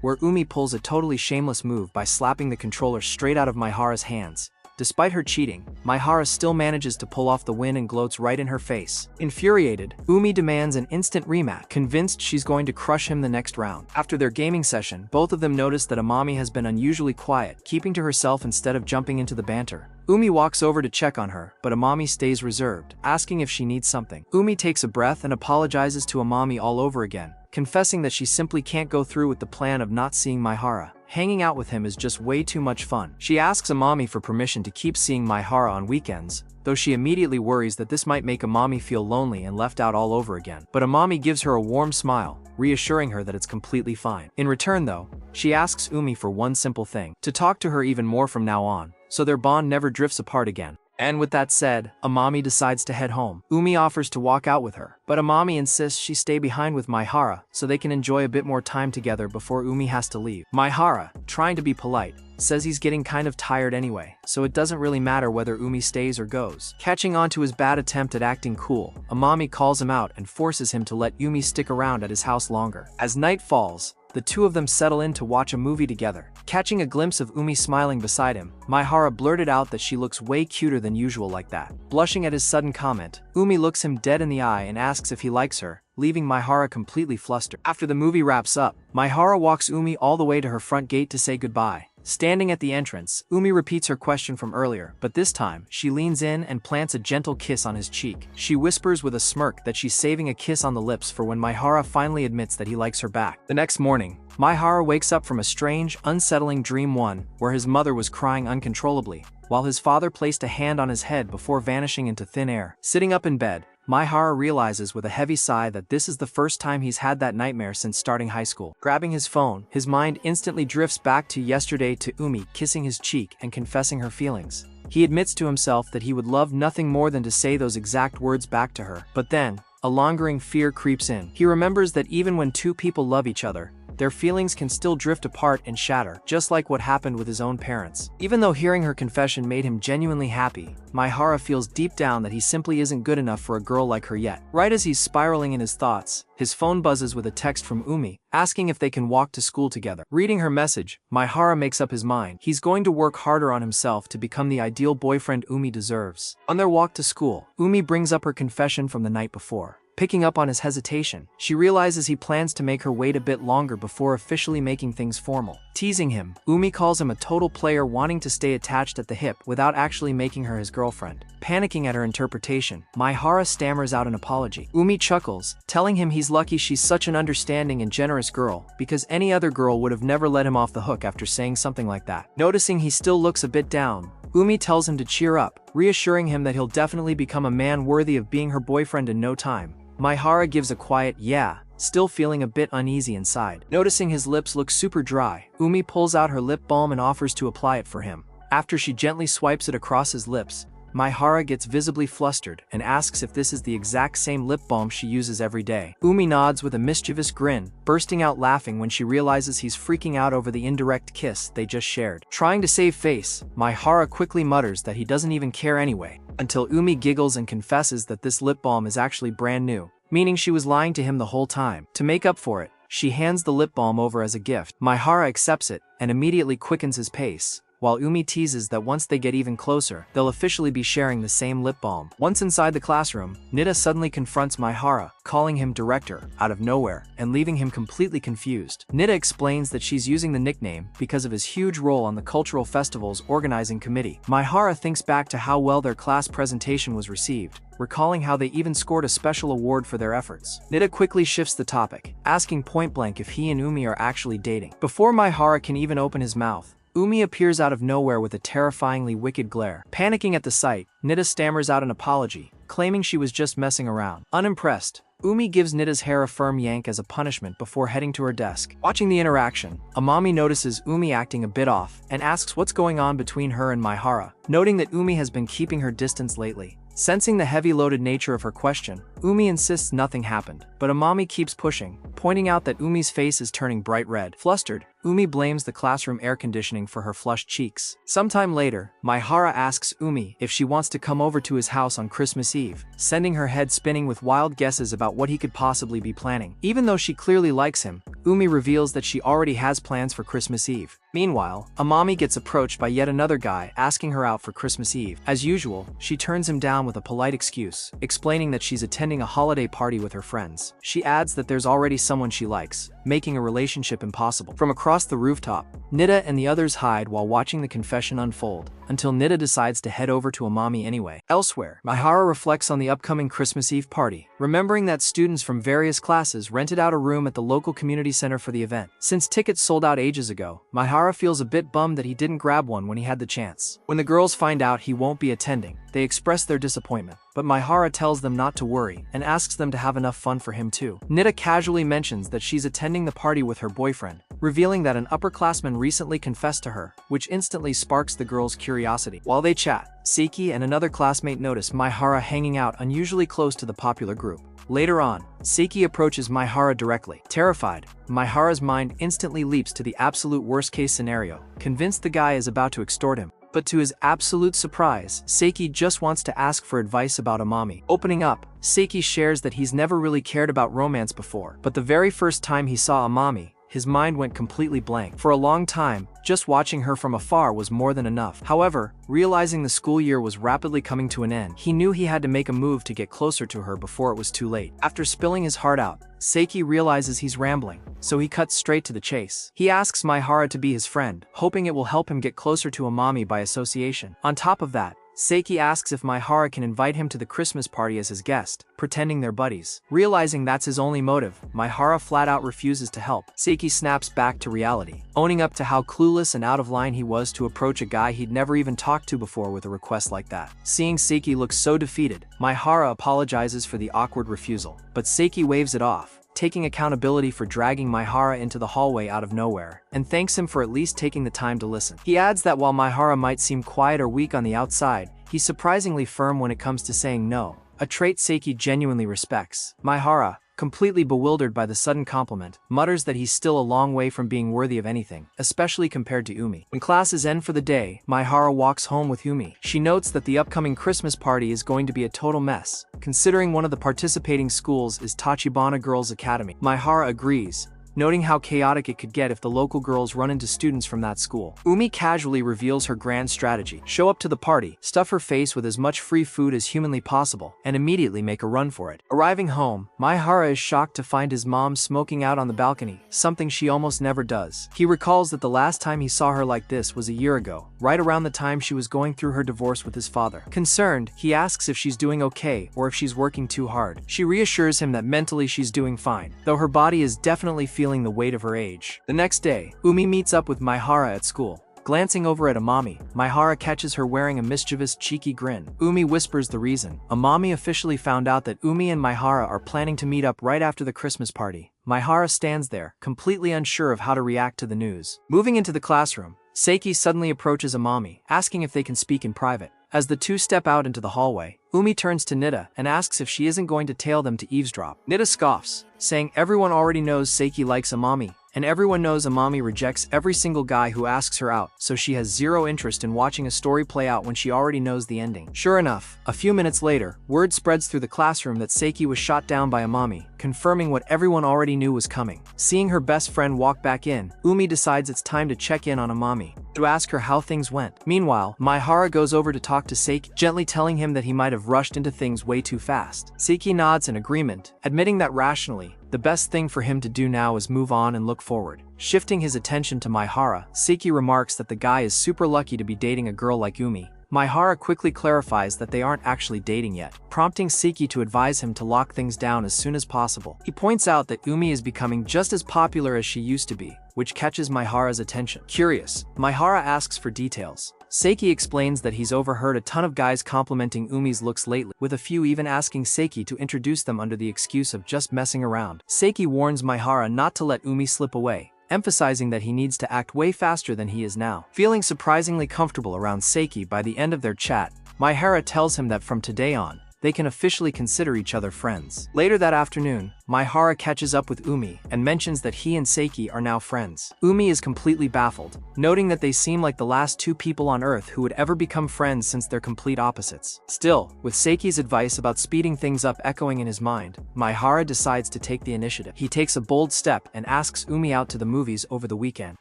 where Umi pulls a totally shameless move by slapping the controller straight out of Maihara's hands. Despite her cheating, Maihara still manages to pull off the win and gloats right in her face. Infuriated, Umi demands an instant rematch, convinced she's going to crush him the next round. After their gaming session, both of them notice that Amami has been unusually quiet, keeping to herself instead of jumping into the banter. Umi walks over to check on her, but Amami stays reserved, asking if she needs something. Umi takes a breath and apologizes to Amami all over again, confessing that she simply can't go through with the plan of not seeing Maihara. Hanging out with him is just way too much fun. She asks Amami for permission to keep seeing Maihara on weekends, though she immediately worries that this might make Amami feel lonely and left out all over again. But Amami gives her a warm smile, reassuring her that it's completely fine. In return though, she asks Umi for one simple thing: to talk to her even more from now on, so their bond never drifts apart again. And with that said, Amami decides to head home. Umi offers to walk out with her, but Amami insists she stay behind with Maihara so they can enjoy a bit more time together before Umi has to leave. Maihara, trying to be polite, says he's getting kind of tired anyway, so it doesn't really matter whether Umi stays or goes. Catching on to his bad attempt at acting cool, Amami calls him out and forces him to let Umi stick around at his house longer. As night falls, the two of them settle in to watch a movie together. Catching a glimpse of Umi smiling beside him, Maihara blurted out that she looks way cuter than usual like that. Blushing at his sudden comment, Umi looks him dead in the eye and asks if he likes her, leaving Maihara completely flustered. After the movie wraps up, Maihara walks Umi all the way to her front gate to say goodbye. Standing at the entrance, Umi repeats her question from earlier, but this time, she leans in and plants a gentle kiss on his cheek. She whispers with a smirk that she's saving a kiss on the lips for when Maihara finally admits that he likes her back. The next morning, Maihara wakes up from a strange, unsettling dream where his mother was crying uncontrollably, while his father placed a hand on his head before vanishing into thin air. Sitting up in bed, Maihara realizes with a heavy sigh that this is the first time he's had that nightmare since starting high school. Grabbing his phone, his mind instantly drifts back to yesterday, to Umi kissing his cheek and confessing her feelings. He admits to himself that he would love nothing more than to say those exact words back to her. But then, a lingering fear creeps in. He remembers that even when two people love each other, their feelings can still drift apart and shatter, just like what happened with his own parents. Even though hearing her confession made him genuinely happy, Maihara feels deep down that he simply isn't good enough for a girl like her yet. Right as he's spiraling in his thoughts, his phone buzzes with a text from Umi, asking if they can walk to school together. Reading her message, Maihara makes up his mind. He's going to work harder on himself to become the ideal boyfriend Umi deserves. On their walk to school, Umi brings up her confession from the night before. Picking up on his hesitation, she realizes he plans to make her wait a bit longer before officially making things formal. Teasing him, Umi calls him a total player wanting to stay attached at the hip without actually making her his girlfriend. Panicking at her interpretation, Maihara stammers out an apology. Umi chuckles, telling him he's lucky she's such an understanding and generous girl, because any other girl would have never let him off the hook after saying something like that. Noticing he still looks a bit down, Umi tells him to cheer up, reassuring him that he'll definitely become a man worthy of being her boyfriend in no time. Maihara gives a quiet yeah, still feeling a bit uneasy inside. Noticing his lips look super dry, Umi pulls out her lip balm and offers to apply it for him. After she gently swipes it across his lips, Maihara gets visibly flustered and asks if this is the exact same lip balm she uses every day. Umi nods with a mischievous grin, bursting out laughing when she realizes he's freaking out over the indirect kiss they just shared. Trying to save face, Maihara quickly mutters that he doesn't even care anyway, until Umi giggles and confesses that this lip balm is actually brand new, meaning she was lying to him the whole time. To make up for it, she hands the lip balm over as a gift. Maihara accepts it and immediately quickens his pace, while Umi teases that once they get even closer, they'll officially be sharing the same lip balm. Once inside the classroom, Nida suddenly confronts Maihara, calling him director, out of nowhere, and leaving him completely confused. Nida explains that she's using the nickname because of his huge role on the cultural festival's organizing committee. Maihara thinks back to how well their class presentation was received, recalling how they even scored a special award for their efforts. Nida quickly shifts the topic, asking point-blank if he and Umi are actually dating. Before Maihara can even open his mouth, Umi appears out of nowhere with a terrifyingly wicked glare. Panicking at the sight, Nida stammers out an apology, claiming she was just messing around. Unimpressed, Umi gives Nida's hair a firm yank as a punishment before heading to her desk. Watching the interaction, Amami notices Umi acting a bit off and asks what's going on between her and Maihara, noting that Umi has been keeping her distance lately. Sensing the heavy-loaded nature of her question, Umi insists nothing happened, but Amami keeps pushing, pointing out that Umi's face is turning bright red. Flustered, Umi blames the classroom air conditioning for her flushed cheeks. Sometime later, Maihara asks Umi if she wants to come over to his house on Christmas Eve, sending her head spinning with wild guesses about what he could possibly be planning. Even though she clearly likes him, Umi reveals that she already has plans for Christmas Eve. Meanwhile, Amami gets approached by yet another guy asking her out for Christmas Eve. As usual, she turns him down with a polite excuse, explaining that she's attending a holiday party with her friends. She adds that there's already someone she likes, making a relationship impossible. From across the rooftop, Nida and the others hide while watching the confession unfold, until Nida decides to head over to Amami anyway. Elsewhere, Maihara reflects on the upcoming Christmas Eve party, remembering that students from various classes rented out a room at the local community center for the event. Since tickets sold out ages ago, Maihara feels a bit bummed that he didn't grab one when he had the chance. When the girls find out he won't be attending, they express their disappointment, but Maihara tells them not to worry and asks them to have enough fun for him too. Nida casually mentions that she's attending the party with her boyfriend, revealing that an upperclassman recently confessed to her, which instantly sparks the girls' curiosity. While they chat, Seiki and another classmate notice Maihara hanging out unusually close to the popular group. Later on, Seiki approaches Maihara directly. Terrified, Maihara's mind instantly leaps to the absolute worst-case scenario, convinced the guy is about to extort him. But to his absolute surprise, Seiki just wants to ask for advice about Amami. Opening up, Seiki shares that he's never really cared about romance before, but the very first time he saw Amami, his mind went completely blank. For a long time, just watching her from afar was more than enough. However, realizing the school year was rapidly coming to an end, he knew he had to make a move to get closer to her before it was too late. After spilling his heart out, Seiki realizes he's rambling, so he cuts straight to the chase. He asks Maihara to be his friend, hoping it will help him get closer to Amami by association. On top of that, Seiki asks if Maihara can invite him to the Christmas party as his guest, pretending they're buddies. Realizing that's his only motive, Maihara flat out refuses to help. Seiki snaps back to reality, owning up to how clueless and out of line he was to approach a guy he'd never even talked to before with a request like that. Seeing Seiki look so defeated, Maihara apologizes for the awkward refusal, but Seiki waves it off, taking accountability for dragging Maihara into the hallway out of nowhere, and thanks him for at least taking the time to listen. He adds that while Maihara might seem quiet or weak on the outside, he's surprisingly firm when it comes to saying no, a trait Seiki genuinely respects. Maihara, completely bewildered by the sudden compliment, mutters that he's still a long way from being worthy of anything, especially compared to Umi. When classes end for the day, Maihara walks home with Umi. She notes that the upcoming Christmas party is going to be a total mess, considering one of the participating schools is Tachibana Girls Academy. Maihara agrees, noting how chaotic it could get if the local girls run into students from that school. Umi casually reveals her grand strategy: show up to the party, stuff her face with as much free food as humanly possible, and immediately make a run for it. Arriving home, Maihara is shocked to find his mom smoking out on the balcony, something she almost never does. He recalls that the last time he saw her like this was a year ago, right around the time she was going through her divorce with his father. Concerned, he asks if she's doing okay or if she's working too hard. She reassures him that mentally she's doing fine, though her body is definitely feeling the weight of her age. The next day, Umi meets up with Maihara at school. Glancing over at Amami, Maihara catches her wearing a mischievous, cheeky grin. Umi whispers the reason. Amami officially found out that Umi and Maihara are planning to meet up right after the Christmas party. Maihara stands there, completely unsure of how to react to the news. Moving into the classroom, Seiki suddenly approaches Amami, asking if they can speak in private. As the two step out into the hallway, Umi turns to Nida and asks if she isn't going to tail them to eavesdrop. Nida scoffs, saying everyone already knows Seiki likes Amami, and everyone knows Amami rejects every single guy who asks her out, so she has zero interest in watching a story play out when she already knows the ending. Sure enough, a few minutes later, word spreads through the classroom that Seiki was shot down by Amami, confirming what everyone already knew was coming. Seeing her best friend walk back in, Umi decides it's time to check in on Amami, to ask her how things went. Meanwhile, Maihara goes over to talk to Seiki, gently telling him that he might have rushed into things way too fast. Seiki nods in agreement, admitting that rationally, the best thing for him to do now is move on and look forward. Shifting his attention to Maihara, Seiki remarks that the guy is super lucky to be dating a girl like Umi. Maihara quickly clarifies that they aren't actually dating yet, prompting Seiki to advise him to lock things down as soon as possible. He points out that Umi is becoming just as popular as she used to be, which catches Maihara's attention. Curious, Maihara asks for details. Seiki explains that he's overheard a ton of guys complimenting Umi's looks lately, with a few even asking Seiki to introduce them under the excuse of just messing around. Seiki warns Maihara not to let Umi slip away, emphasizing that he needs to act way faster than he is now. Feeling surprisingly comfortable around Seiki by the end of their chat, Maihara tells him that from today on, they can officially consider each other friends. Later that afternoon, Maihara catches up with Umi and mentions that he and Seiki are now friends. Umi is completely baffled, noting that they seem like the last two people on Earth who would ever become friends since they're complete opposites. Still, with Seiki's advice about speeding things up echoing in his mind, Maihara decides to take the initiative. He takes a bold step and asks Umi out to the movies over the weekend.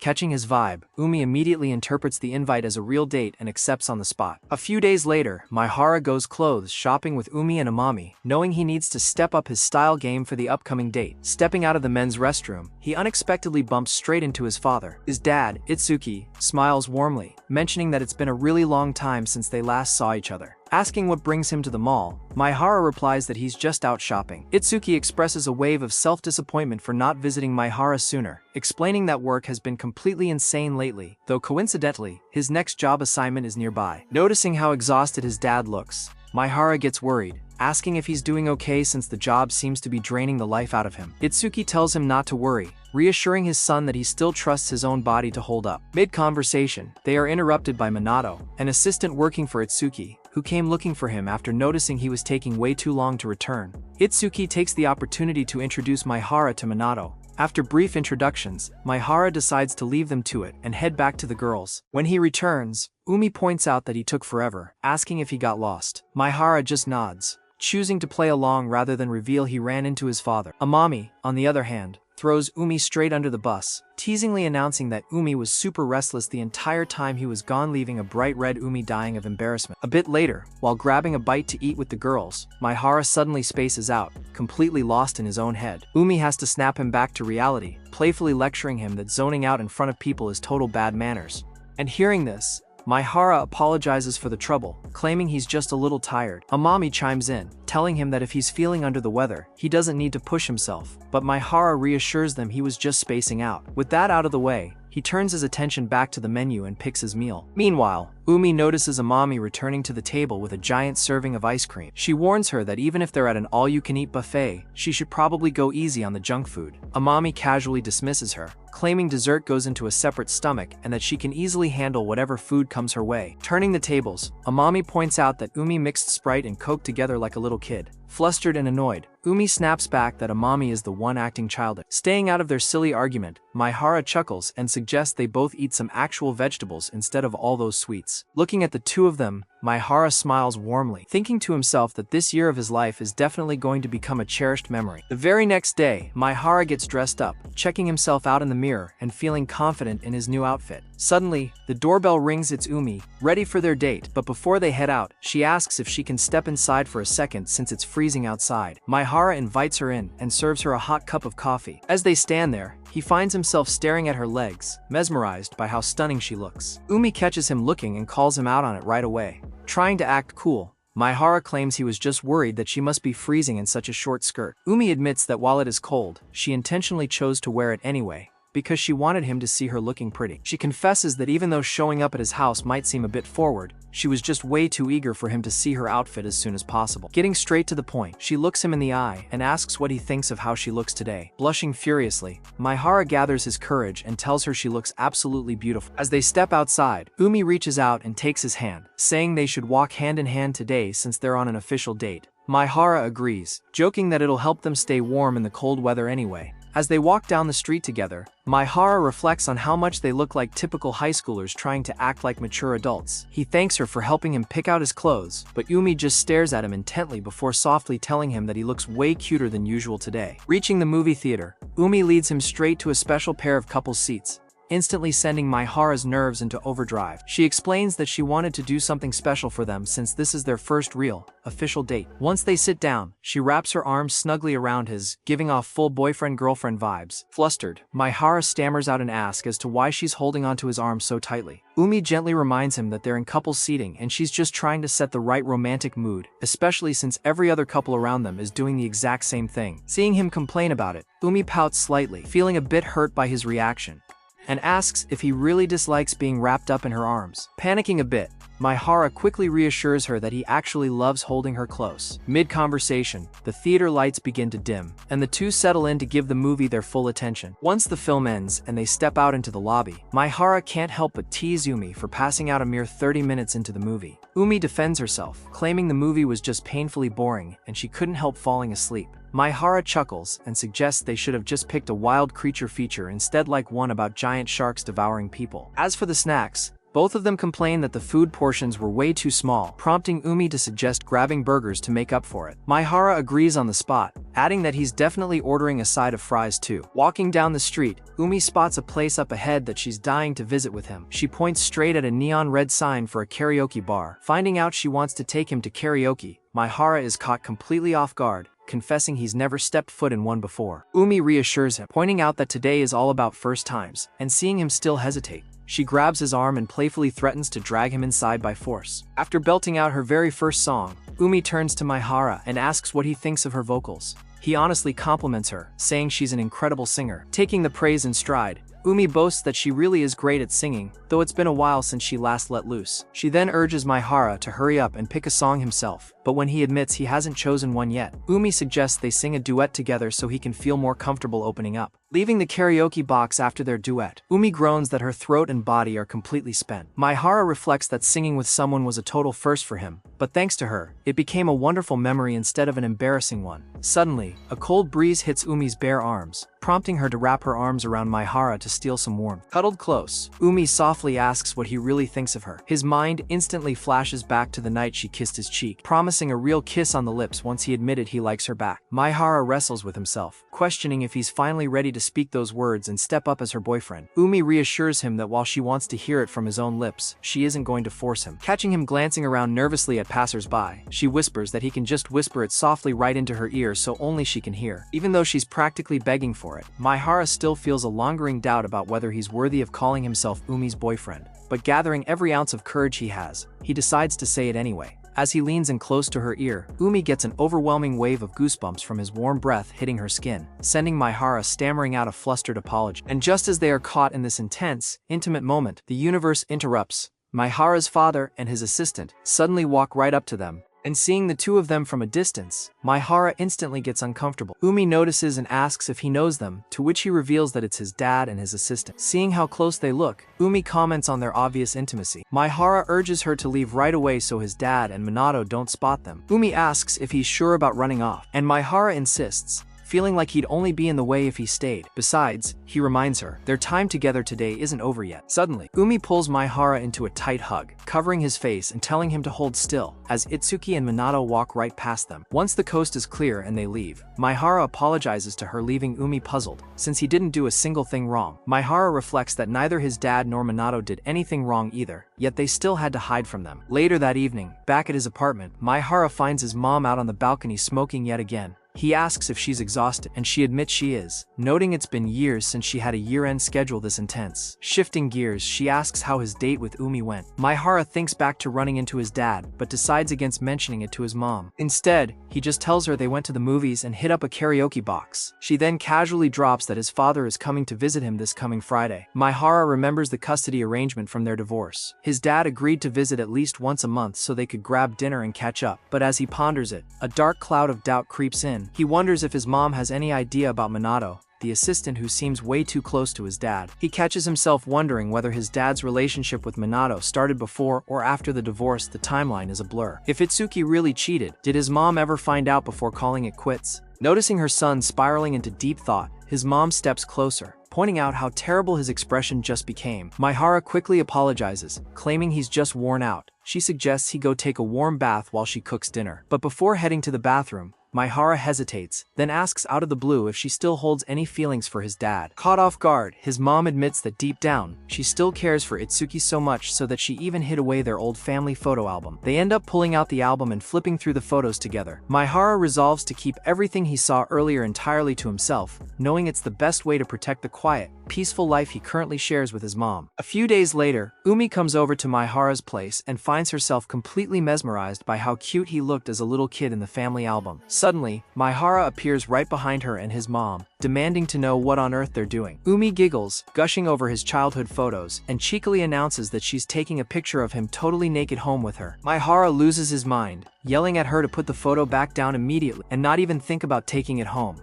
Catching his vibe, Umi immediately interprets the invite as a real date and accepts on the spot. A few days later, Maihara goes clothes shopping with with Umi and Amami, knowing he needs to step up his style game for the upcoming date. Stepping out of the men's restroom, he unexpectedly bumps straight into his father. His dad, Itsuki, smiles warmly, mentioning that it's been a really long time since they last saw each other. Asking what brings him to the mall, Maihara replies that he's just out shopping. Itsuki expresses a wave of self-disappointment for not visiting Maihara sooner, explaining that work has been completely insane lately, though coincidentally, his next job assignment is nearby. Noticing how exhausted his dad looks, Maihara gets worried, asking if he's doing okay since the job seems to be draining the life out of him. Itsuki tells him not to worry, reassuring his son that he still trusts his own body to hold up. Mid-conversation, they are interrupted by Minato, an assistant working for Itsuki, who came looking for him after noticing he was taking way too long to return. Itsuki takes the opportunity to introduce Maihara to Minato. After brief introductions, Maihara decides to leave them to it and head back to the girls. When he returns, Umi points out that he took forever, asking if he got lost. Maihara just nods, choosing to play along rather than reveal he ran into his father. Amami, on the other hand, throws Umi straight under the bus, teasingly announcing that Umi was super restless the entire time he was gone, leaving a bright red Umi dying of embarrassment. A bit later, while grabbing a bite to eat with the girls, Maihara suddenly spaces out, completely lost in his own head. Umi has to snap him back to reality, playfully lecturing him that zoning out in front of people is total bad manners. And hearing this, Maihara apologizes for the trouble, claiming he's just a little tired. Amami chimes in, telling him that if he's feeling under the weather, he doesn't need to push himself, but Maihara reassures them he was just spacing out. With that out of the way, he turns his attention back to the menu and picks his meal. Meanwhile, Umi notices Amami returning to the table with a giant serving of ice cream. She warns her that even if they're at an all-you-can-eat buffet, she should probably go easy on the junk food. Amami casually dismisses her, claiming dessert goes into a separate stomach and that she can easily handle whatever food comes her way. Turning the tables, Amami points out that Umi mixed Sprite and Coke together like a little kid. Flustered and annoyed, Umi snaps back that Amami is the one acting childish. Staying out of their silly argument, Maihara chuckles and suggests they both eat some actual vegetables instead of all those sweets. Looking at the two of them, Maihara smiles warmly, thinking to himself that this year of his life is definitely going to become a cherished memory. The very next day, Maihara gets dressed up, checking himself out in the mirror and feeling confident in his new outfit. Suddenly, the doorbell rings. It's Umi, ready for their date, but before they head out, she asks if she can step inside for a second since it's freezing outside. Maihara invites her in and serves her a hot cup of coffee. As they stand there, he finds himself staring at her legs, mesmerized by how stunning she looks. Umi catches him looking and calls him out on it right away. Trying to act cool, Maihara claims he was just worried that she must be freezing in such a short skirt. Umi admits that while it is cold, she intentionally chose to wear it anyway, because she wanted him to see her looking pretty. She confesses that even though showing up at his house might seem a bit forward, she was just way too eager for him to see her outfit as soon as possible. Getting straight to the point, she looks him in the eye and asks what he thinks of how she looks today. Blushing furiously, Maihara gathers his courage and tells her she looks absolutely beautiful. As they step outside, Umi reaches out and takes his hand, saying they should walk hand in hand today since they're on an official date. Maihara agrees, joking that it'll help them stay warm in the cold weather anyway. As they walk down the street together, Maihara reflects on how much they look like typical high schoolers trying to act like mature adults. He thanks her for helping him pick out his clothes, but Umi just stares at him intently before softly telling him that he looks way cuter than usual today. Reaching the movie theater, Umi leads him straight to a special pair of couples seats, instantly sending Maihara's nerves into overdrive. She explains that she wanted to do something special for them since this is their first real, official date. Once they sit down, she wraps her arms snugly around his, giving off full boyfriend-girlfriend vibes. Flustered, Maihara stammers out an ask as to why she's holding onto his arm so tightly. Umi gently reminds him that they're in couples seating and she's just trying to set the right romantic mood, especially since every other couple around them is doing the exact same thing. Seeing him complain about it, Umi pouts slightly, feeling a bit hurt by his reaction, and asks if he really dislikes being wrapped up in her arms. Panicking a bit, Maihara quickly reassures her that he actually loves holding her close. Mid-conversation, the theater lights begin to dim, and the two settle in to give the movie their full attention. Once the film ends and they step out into the lobby, Maihara can't help but tease Umi for passing out a mere 30 minutes into the movie. Umi defends herself, claiming the movie was just painfully boring and she couldn't help falling asleep. Maihara chuckles and suggests they should have just picked a wild creature feature instead, like one about giant sharks devouring people. As for the snacks, both of them complain that the food portions were way too small, prompting Umi to suggest grabbing burgers to make up for it. Maihara agrees on the spot, adding that he's definitely ordering a side of fries too. Walking down the street, Umi spots a place up ahead that she's dying to visit with him. She points straight at a neon red sign for a karaoke bar. Finding out she wants to take him to karaoke, Maihara is caught completely off guard, confessing he's never stepped foot in one before. Umi reassures him, pointing out that today is all about first times, and seeing him still hesitate, she grabs his arm and playfully threatens to drag him inside by force. After belting out her very first song, Umi turns to Maihara and asks what he thinks of her vocals. He honestly compliments her, saying she's an incredible singer. Taking the praise in stride, Umi boasts that she really is great at singing, though it's been a while since she last let loose. She then urges Maihara to hurry up and pick a song himself, but when he admits he hasn't chosen one yet, Umi suggests they sing a duet together so he can feel more comfortable opening up. Leaving the karaoke box after their duet, Umi groans that her throat and body are completely spent. Maihara reflects that singing with someone was a total first for him, but thanks to her, it became a wonderful memory instead of an embarrassing one. Suddenly, a cold breeze hits Umi's bare arms, prompting her to wrap her arms around Maihara to steal some warmth. Cuddled close, Umi softly asks what he really thinks of her. His mind instantly flashes back to the night she kissed his cheek, promising a real kiss on the lips once he admitted he likes her back. Maihara wrestles with himself, questioning if he's finally ready to speak those words and step up as her boyfriend. Umi reassures him that while she wants to hear it from his own lips, she isn't going to force him. Catching him glancing around nervously at passers-by, she whispers that he can just whisper it softly right into her ear so only she can hear. Even though she's practically begging for it, Maihara still feels a lingering doubt about whether he's worthy of calling himself Umi's boyfriend. But gathering every ounce of courage he has, he decides to say it anyway. As he leans in close to her ear, Umi gets an overwhelming wave of goosebumps from his warm breath hitting her skin, sending Maihara stammering out a flustered apology. And just as they are caught in this intense, intimate moment, the universe interrupts. Maihara's father and his assistant suddenly walk right up to them, and seeing the two of them from a distance, Maihara instantly gets uncomfortable. Umi notices and asks if he knows them, to which he reveals that it's his dad and his assistant. Seeing how close they look, Umi comments on their obvious intimacy. Maihara urges her to leave right away so his dad and Minato don't spot them. Umi asks if he's sure about running off, and Maihara insists, feeling like he'd only be in the way if he stayed. Besides, he reminds her, their time together today isn't over yet. Suddenly, Umi pulls Maihara into a tight hug, covering his face and telling him to hold still, as Itsuki and Minato walk right past them. Once the coast is clear and they leave, Maihara apologizes to her, leaving Umi puzzled, since he didn't do a single thing wrong. Maihara reflects that neither his dad nor Minato did anything wrong either, yet they still had to hide from them. Later that evening, back at his apartment, Maihara finds his mom out on the balcony smoking yet again. He asks if she's exhausted, and she admits she is, noting it's been years since she had a year-end schedule this intense. Shifting gears, she asks how his date with Umi went. Maihara thinks back to running into his dad, but decides against mentioning it to his mom. Instead, he just tells her they went to the movies and hit up a karaoke box. She then casually drops that his father is coming to visit him this coming Friday. Maihara remembers the custody arrangement from their divorce. His dad agreed to visit at least once a month so they could grab dinner and catch up, but as he ponders it, a dark cloud of doubt creeps in. He wonders if his mom has any idea about Minato, the assistant who seems way too close to his dad. He catches himself wondering whether his dad's relationship with Minato started before or after the divorce. The timeline is a blur. If Itsuki really cheated, did his mom ever find out before calling it quits? Noticing her son spiraling into deep thought, his mom steps closer, pointing out how terrible his expression just became. Maihara quickly apologizes, claiming he's just worn out. She suggests he go take a warm bath while she cooks dinner. But before heading to the bathroom, Maihara hesitates, then asks out of the blue if she still holds any feelings for his dad. Caught off guard, his mom admits that deep down, she still cares for Itsuki so much so that she even hid away their old family photo album. They end up pulling out the album and flipping through the photos together. Maihara resolves to keep everything he saw earlier entirely to himself, knowing it's the best way to protect the quiet, peaceful life he currently shares with his mom. A few days later, Umi comes over to Maihara's place and finds herself completely mesmerized by how cute he looked as a little kid in the family album. Suddenly, Maihara appears right behind her and his mom, demanding to know what on earth they're doing. Umi giggles, gushing over his childhood photos, and cheekily announces that she's taking a picture of him totally naked home with her. Maihara loses his mind, yelling at her to put the photo back down immediately and not even think about taking it home,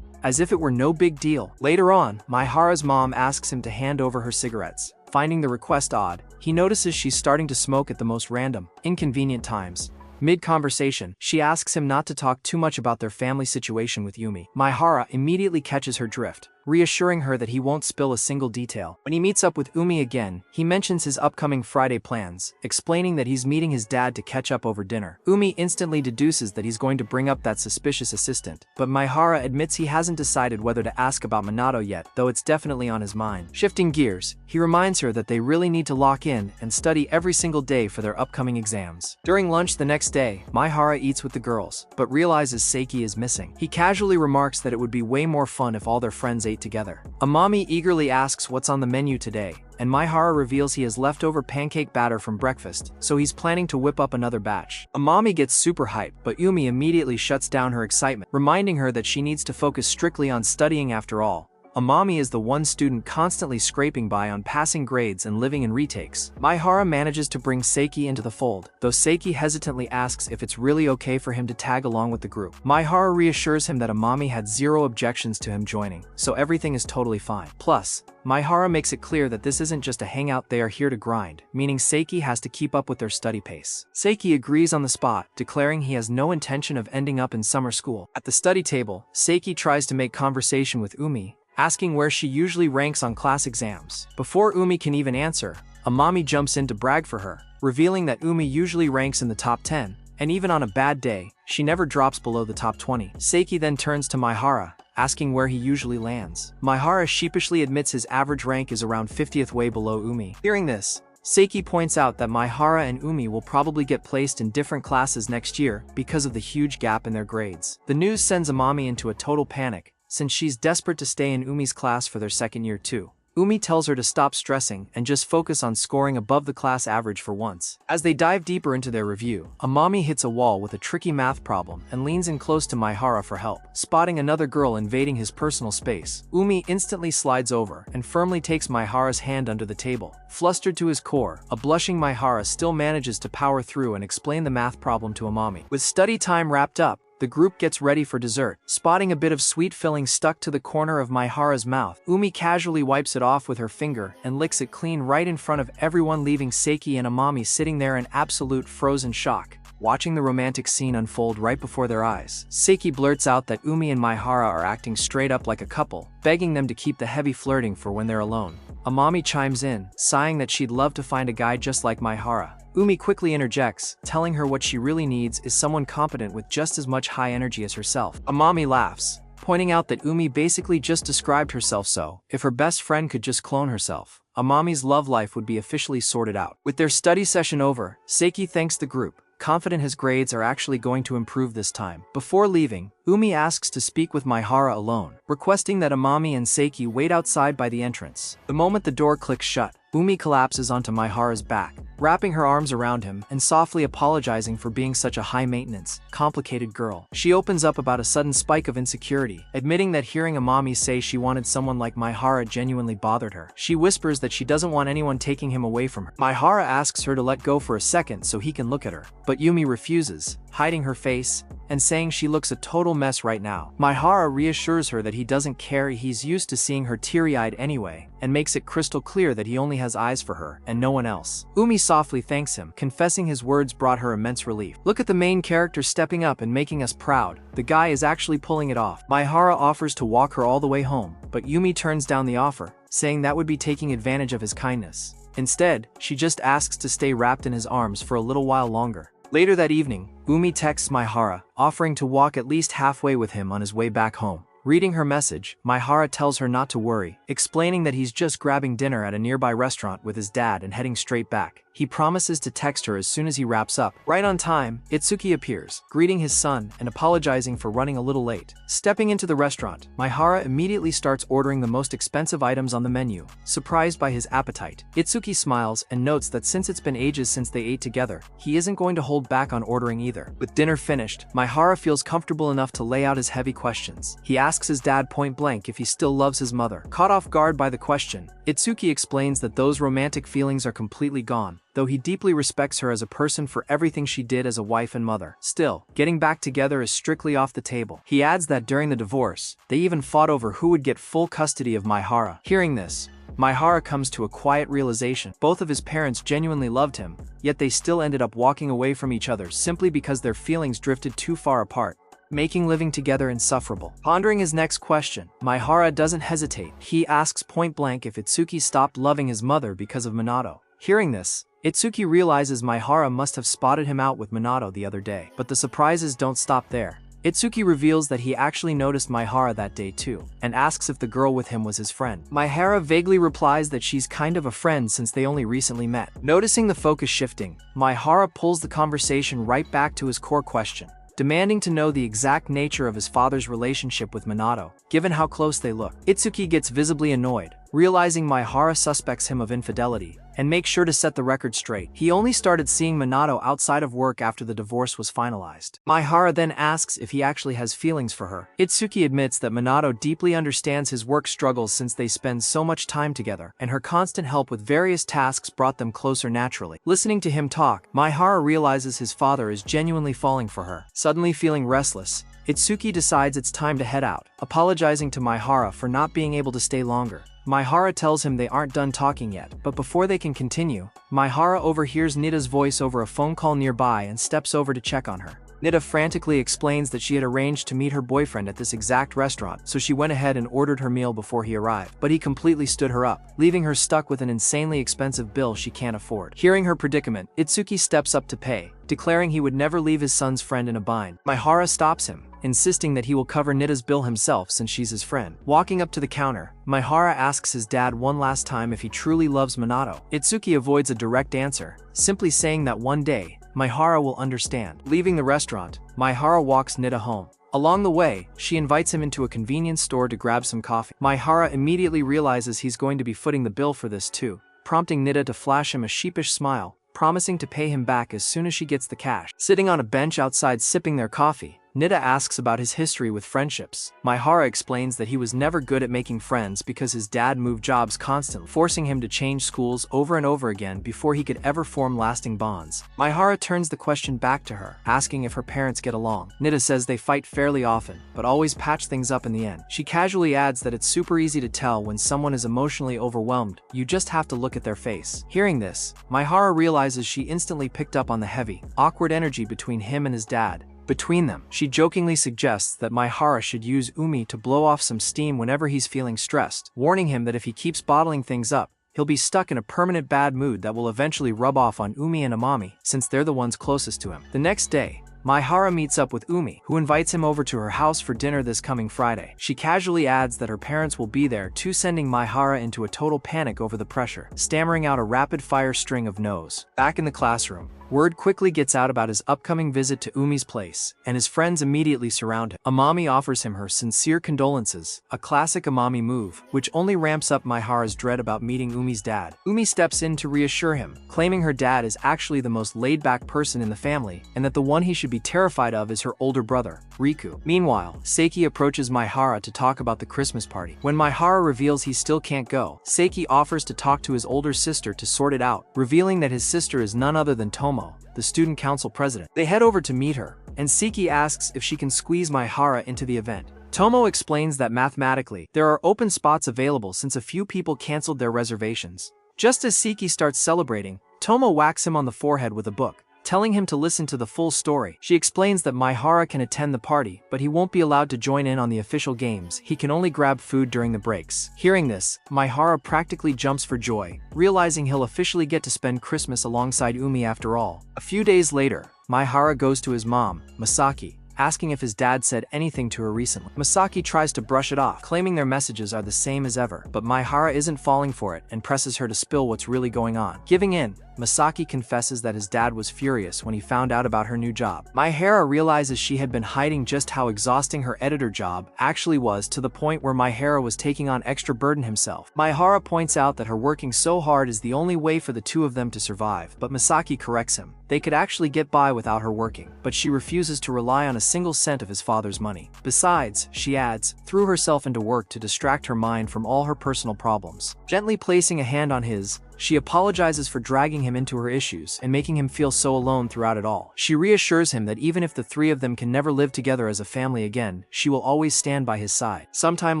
as if it were no big deal. Later on, Maihara's mom asks him to hand over her cigarettes. Finding the request odd, he notices she's starting to smoke at the most random, inconvenient times. Mid-conversation, she asks him not to talk too much about their family situation with Yumi. Maihara immediately catches her drift, reassuring her that he won't spill a single detail. When he meets up with Umi again, he mentions his upcoming Friday plans, explaining that he's meeting his dad to catch up over dinner. Umi instantly deduces that he's going to bring up that suspicious assistant, but Maihara admits he hasn't decided whether to ask about Minato yet, though it's definitely on his mind. Shifting gears, he reminds her that they really need to lock in and study every single day for their upcoming exams. During lunch the next day, Maihara eats with the girls, but realizes Seiki is missing. He casually remarks that it would be way more fun if all their friends ate together. Amami eagerly asks what's on the menu today, and Maihara reveals he has leftover pancake batter from breakfast, so he's planning to whip up another batch. Amami gets super hyped, but Yumi immediately shuts down her excitement, reminding her that she needs to focus strictly on studying after all. Amami is the one student constantly scraping by on passing grades and living in retakes. Maihara manages to bring Seiki into the fold, though Seiki hesitantly asks if it's really okay for him to tag along with the group. Maihara reassures him that Amami had zero objections to him joining, so everything is totally fine. Plus, Maihara makes it clear that this isn't just a hangout, they are here to grind, meaning Seiki has to keep up with their study pace. Seiki agrees on the spot, declaring he has no intention of ending up in summer school. At the study table, Seiki tries to make conversation with Umi, asking where she usually ranks on class exams. Before Umi can even answer, Amami jumps in to brag for her, revealing that Umi usually ranks in the top 10, and even on a bad day, she never drops below the top 20. Seiki then turns to Maihara, asking where he usually lands. Maihara sheepishly admits his average rank is around 50th way below Umi. Hearing this, Seiki points out that Maihara and Umi will probably get placed in different classes next year because of the huge gap in their grades. The news sends Amami into a total panic, since she's desperate to stay in Umi's class for their second year too. Umi tells her to stop stressing and just focus on scoring above the class average for once. As they dive deeper into their review, Amami hits a wall with a tricky math problem and leans in close to Maihara for help. Spotting another girl invading his personal space, Umi instantly slides over and firmly takes Maihara's hand under the table. Flustered to his core, a blushing Maihara still manages to power through and explain the math problem to Amami. With study time wrapped up, the group gets ready for dessert. Spotting a bit of sweet filling stuck to the corner of Maihara's mouth, Umi casually wipes it off with her finger and licks it clean right in front of everyone, leaving Seiki and Amami sitting there in absolute frozen shock, watching the romantic scene unfold right before their eyes. Seiki blurts out that Umi and Maihara are acting straight up like a couple, begging them to keep the heavy flirting for when they're alone. Amami chimes in, sighing that she'd love to find a guy just like Maihara. Umi quickly interjects, telling her what she really needs is someone competent with just as much high energy as herself. Amami laughs, pointing out that Umi basically just described herself, so if her best friend could just clone herself, Amami's love life would be officially sorted out. With their study session over, Seiki thanks the group, confident his grades are actually going to improve this time. Before leaving, Umi asks to speak with Maihara alone, requesting that Amami and Seiki wait outside by the entrance. The moment the door clicks shut, Umi collapses onto Maihara's back, wrapping her arms around him and softly apologizing for being such a high-maintenance, complicated girl. She opens up about a sudden spike of insecurity, admitting that hearing Amami say she wanted someone like Maihara genuinely bothered her. She whispers that she doesn't want anyone taking him away from her. Maihara asks her to let go for a second so he can look at her, but Yumi refuses, hiding her face and saying she looks a total mess right now. Maihara reassures her that he doesn't care, he's used to seeing her teary-eyed anyway, and makes it crystal clear that he only has eyes for her and no one else. Umi softly thanks him, confessing his words brought her immense relief. Look at the main character stepping up and making us proud. The guy is actually pulling it off. Maihara offers to walk her all the way home, but Yumi turns down the offer, saying that would be taking advantage of his kindness. Instead, she just asks to stay wrapped in his arms for a little while longer. Later that evening, Umi texts Maihara, offering to walk at least halfway with him on his way back home. Reading her message, Maihara tells her not to worry, explaining that he's just grabbing dinner at a nearby restaurant with his dad and heading straight back. He promises to text her as soon as he wraps up. Right on time, Itsuki appears, greeting his son and apologizing for running a little late. Stepping into the restaurant, Maihara immediately starts ordering the most expensive items on the menu, surprised by his appetite. Itsuki smiles and notes that since it's been ages since they ate together, he isn't going to hold back on ordering either. With dinner finished, Maihara feels comfortable enough to lay out his heavy questions. He asks his dad point blank if he still loves his mother. Caught off guard by the question, Itsuki explains that those romantic feelings are completely gone, though he deeply respects her as a person for everything she did as a wife and mother. Still, getting back together is strictly off the table. He adds that during the divorce, they even fought over who would get full custody of Maihara. Hearing this, Maihara comes to a quiet realization. Both of his parents genuinely loved him, yet they still ended up walking away from each other simply because their feelings drifted too far apart. making living together insufferable. Pondering his next question, Maihara doesn't hesitate. He asks point blank if Itsuki stopped loving his mother because of Minato. Hearing this, Itsuki realizes Maihara must have spotted him out with Minato the other day. But the surprises don't stop there. Itsuki reveals that he actually noticed Maihara that day too, and asks if the girl with him was his friend. Maihara vaguely replies that she's kind of a friend since they only recently met. Noticing the focus shifting, Maihara pulls the conversation right back to his core question, demanding to know the exact nature of his father's relationship with Minato, given how close they look. Itsuki gets visibly annoyed, realizing Maihara suspects him of infidelity, and makes sure to set the record straight. He only started seeing Minato outside of work after the divorce was finalized. Maihara then asks if he actually has feelings for her. Itsuki admits that Minato deeply understands his work struggles since they spend so much time together, and her constant help with various tasks brought them closer naturally. Listening to him talk, Maihara realizes his father is genuinely falling for her. Suddenly feeling restless, Itsuki decides it's time to head out, apologizing to Maihara for not being able to stay longer. Maihara tells him they aren't done talking yet, but before they can continue, Maihara overhears Nida's voice over a phone call nearby and steps over to check on her. Nida frantically explains that she had arranged to meet her boyfriend at this exact restaurant, so she went ahead and ordered her meal before he arrived. But he completely stood her up, leaving her stuck with an insanely expensive bill she can't afford. Hearing her predicament, Itsuki steps up to pay, declaring he would never leave his son's friend in a bind. Maihara stops him, insisting that he will cover Nida's bill himself since she's his friend. Walking up to the counter, Maihara asks his dad one last time if he truly loves Minato. Itsuki avoids a direct answer, simply saying that one day, Maihara will understand. Leaving the restaurant, Maihara walks Nida home. Along the way, she invites him into a convenience store to grab some coffee. Maihara immediately realizes he's going to be footing the bill for this too, prompting Nida to flash him a sheepish smile, promising to pay him back as soon as she gets the cash. Sitting on a bench outside sipping their coffee, Nida asks about his history with friendships. Maihara explains that he was never good at making friends because his dad moved jobs constantly, forcing him to change schools over and over again before he could ever form lasting bonds. Maihara turns the question back to her, asking if her parents get along. Nida says they fight fairly often, but always patch things up in the end. She casually adds that it's super easy to tell when someone is emotionally overwhelmed, you just have to look at their face. Hearing this, Maihara realizes she instantly picked up on the heavy, awkward energy between him and his dad. Between them, she jokingly suggests that Maihara should use Umi to blow off some steam whenever he's feeling stressed, warning him that if he keeps bottling things up, he'll be stuck in a permanent bad mood that will eventually rub off on Umi and Amami, since they're the ones closest to him. The next day, Maihara meets up with Umi, who invites him over to her house for dinner this coming Friday. She casually adds that her parents will be there too, sending Maihara into a total panic over the pressure, stammering out a rapid-fire string of no's. Back in the classroom, word quickly gets out about his upcoming visit to Umi's place, and his friends immediately surround him. Amami offers him her sincere condolences, a classic Amami move, which only ramps up Maihara's dread about meeting Umi's dad. Umi steps in to reassure him, claiming her dad is actually the most laid-back person in the family, and that the one he should be terrified of is her older brother, Riku. Meanwhile, Seiki approaches Maihara to talk about the Christmas party. When Maihara reveals he still can't go, Seiki offers to talk to his older sister to sort it out, revealing that his sister is none other than Tomo, the student council president. They head over to meet her, and Seiki asks if she can squeeze Maihara into the event. Tomo explains that mathematically, there are open spots available since a few people canceled their reservations. Just as Seiki starts celebrating, Tomo whacks him on the forehead with a book, telling him to listen to the full story. She explains that Maihara can attend the party, but he won't be allowed to join in on the official games. He can only grab food during the breaks. Hearing this, Maihara practically jumps for joy, realizing he'll officially get to spend Christmas alongside Umi after all. A few days later, Maihara goes to his mom, Masaki, asking if his dad said anything to her recently. Masaki tries to brush it off, claiming their messages are the same as ever, but Maihara isn't falling for it and presses her to spill what's really going on. Giving in, Masaki confesses that his dad was furious when he found out about her new job. Maihara realizes she had been hiding just how exhausting her editor job actually was, to the point where Maihara was taking on extra burden himself. Maihara points out that her working so hard is the only way for the two of them to survive, but Masaki corrects him. They could actually get by without her working, but she refuses to rely on a single cent of his father's money. Besides, she adds, threw herself into work to distract her mind from all her personal problems. Gently placing a hand on his, she apologizes for dragging him into her issues and making him feel so alone throughout it all. She reassures him that even if the three of them can never live together as a family again, she will always stand by his side. Sometime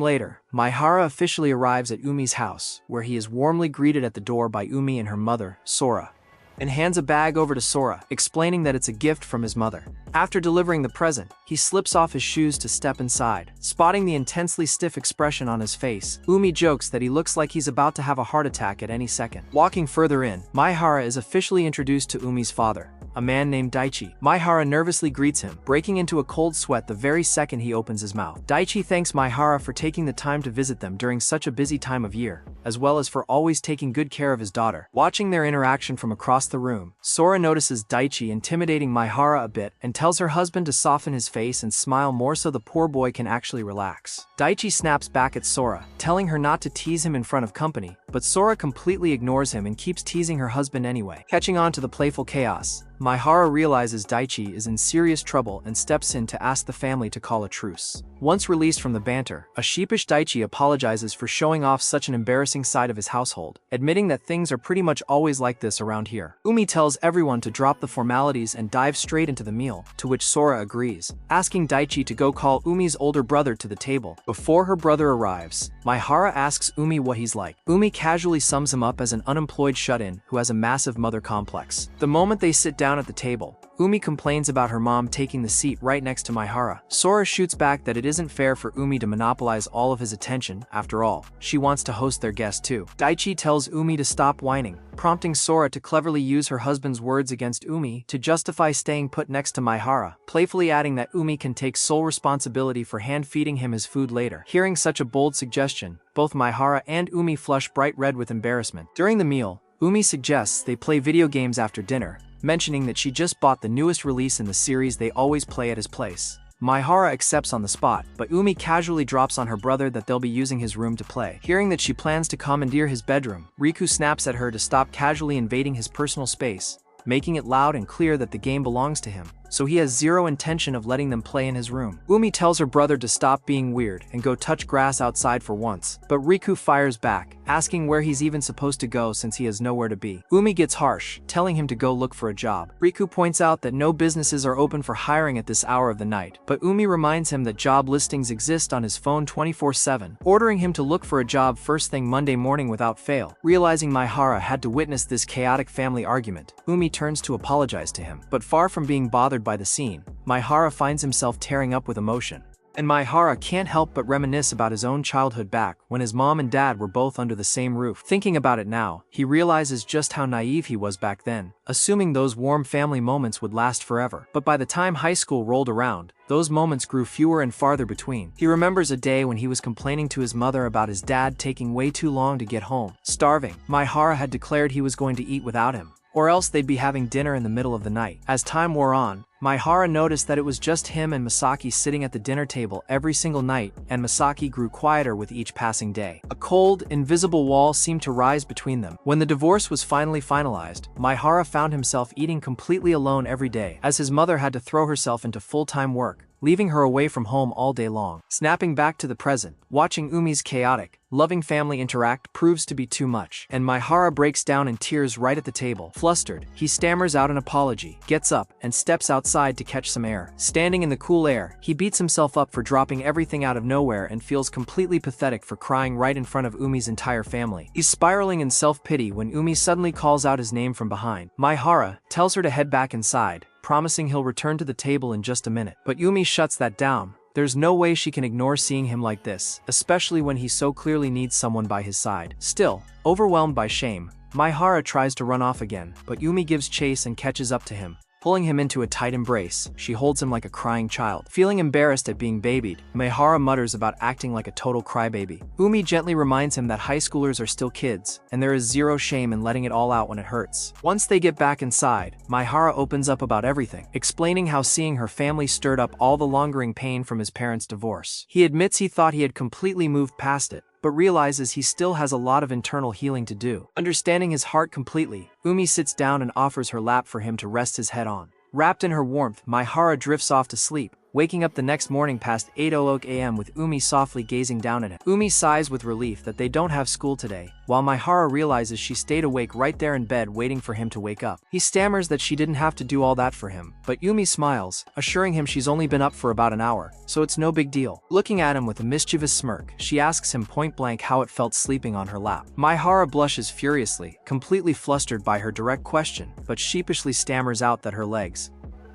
later, Maihara officially arrives at Umi's house, where he is warmly greeted at the door by Umi and her mother, Sora. and hands a bag over to Sora, explaining that it's a gift from his mother. After delivering the present, he slips off his shoes to step inside. Spotting the intensely stiff expression on his face, Umi jokes that he looks like he's about to have a heart attack at any second. Walking further in, Maihara is officially introduced to Umi's father, a man named Daichi. Maihara nervously greets him, breaking into a cold sweat the very second he opens his mouth. Daichi thanks Maihara for taking the time to visit them during such a busy time of year, as well as for always taking good care of his daughter. Watching their interaction from across the room, Sora notices Daichi intimidating Maihara a bit and tells her husband to soften his face and smile more so the poor boy can actually relax. Daichi snaps back at Sora, telling her not to tease him in front of company, but Sora completely ignores him and keeps teasing her husband anyway. Catching on to the playful chaos, Maihara realizes Daichi is in serious trouble and steps in to ask the family to call a truce. Once released from the banter, a sheepish Daichi apologizes for showing off such an embarrassing side of his household, admitting that things are pretty much always like this around here. Umi tells everyone to drop the formalities and dive straight into the meal, to which Sora agrees, asking Daichi to go call Umi's older brother to the table. Before her brother arrives, Maihara asks Umi what he's like. Umi casually sums him up as an unemployed shut-in who has a massive mother complex. The moment they sit down at the table, Umi complains about her mom taking the seat right next to Maihara. Sora shoots back that it isn't fair for Umi to monopolize all of his attention. After all, she wants to host their guest too. Daichi tells Umi to stop whining, prompting Sora to cleverly use her husband's words against Umi to justify staying put next to Maihara, playfully adding that Umi can take sole responsibility for hand-feeding him his food later. Hearing such a bold suggestion, both Maihara and Umi flush bright red with embarrassment. During the meal, Umi suggests they play video games after dinner, mentioning that she just bought the newest release in the series they always play at his place. Maihara accepts on the spot, but Umi casually drops on her brother that they'll be using his room to play. Hearing that she plans to commandeer his bedroom, Riku snaps at her to stop casually invading his personal space, making it loud and clear that the game belongs to him, so he has zero intention of letting them play in his room. Umi tells her brother to stop being weird and go touch grass outside for once, but Riku fires back, asking where he's even supposed to go since he has nowhere to be. Umi gets harsh, telling him to go look for a job. Riku points out that no businesses are open for hiring at this hour of the night, but Umi reminds him that job listings exist on his phone 24/7, ordering him to look for a job first thing Monday morning without fail. Realizing Maihara had to witness this chaotic family argument, Umi turns to apologize to him, but far from being bothered by the scene, Maihara finds himself tearing up with emotion. And Maihara can't help but reminisce about his own childhood back when his mom and dad were both under the same roof. Thinking about it now, he realizes just how naive he was back then, assuming those warm family moments would last forever. But by the time high school rolled around, those moments grew fewer and farther between. He remembers a day when he was complaining to his mother about his dad taking way too long to get home. Starving, Maihara had declared he was going to eat without him, or else they'd be having dinner in the middle of the night. As time wore on, Maihara noticed that it was just him and Masaki sitting at the dinner table every single night, and Masaki grew quieter with each passing day. A cold, invisible wall seemed to rise between them. When the divorce was finally finalized, Maihara found himself eating completely alone every day, as his mother had to throw herself into full-time work, leaving her away from home all day long. Snapping back to the present, watching Umi's chaotic, loving family interact proves to be too much, and Maihara breaks down in tears right at the table. Flustered, he stammers out an apology, gets up, and steps outside to catch some air. Standing in the cool air, he beats himself up for dropping everything out of nowhere and feels completely pathetic for crying right in front of Umi's entire family. He's spiraling in self-pity when Umi suddenly calls out his name from behind. Maihara tells her to head back inside, promising he'll return to the table in just a minute. But Umi shuts that down. There's no way she can ignore seeing him like this, especially when he so clearly needs someone by his side. Still, overwhelmed by shame, Maihara tries to run off again, but Umi gives chase and catches up to him. Pulling him into a tight embrace, she holds him like a crying child. Feeling embarrassed at being babied, Maihara mutters about acting like a total crybaby. Umi gently reminds him that high schoolers are still kids, and there is zero shame in letting it all out when it hurts. Once they get back inside, Maihara opens up about everything, explaining how seeing her family stirred up all the lingering pain from his parents' divorce. He admits he thought he had completely moved past it, but realizes he still has a lot of internal healing to do. Understanding his heart completely, Umi sits down and offers her lap for him to rest his head on. Wrapped in her warmth, Maihara drifts off to sleep, waking up the next morning past 8:00 a.m. with Umi softly gazing down at him. Umi sighs with relief that they don't have school today, while Maihara realizes she stayed awake right there in bed waiting for him to wake up. He stammers that she didn't have to do all that for him, but Umi smiles, assuring him she's only been up for about an hour, so it's no big deal. Looking at him with a mischievous smirk, she asks him point blank how it felt sleeping on her lap. Maihara blushes furiously, completely flustered by her direct question, but sheepishly stammers out that her legs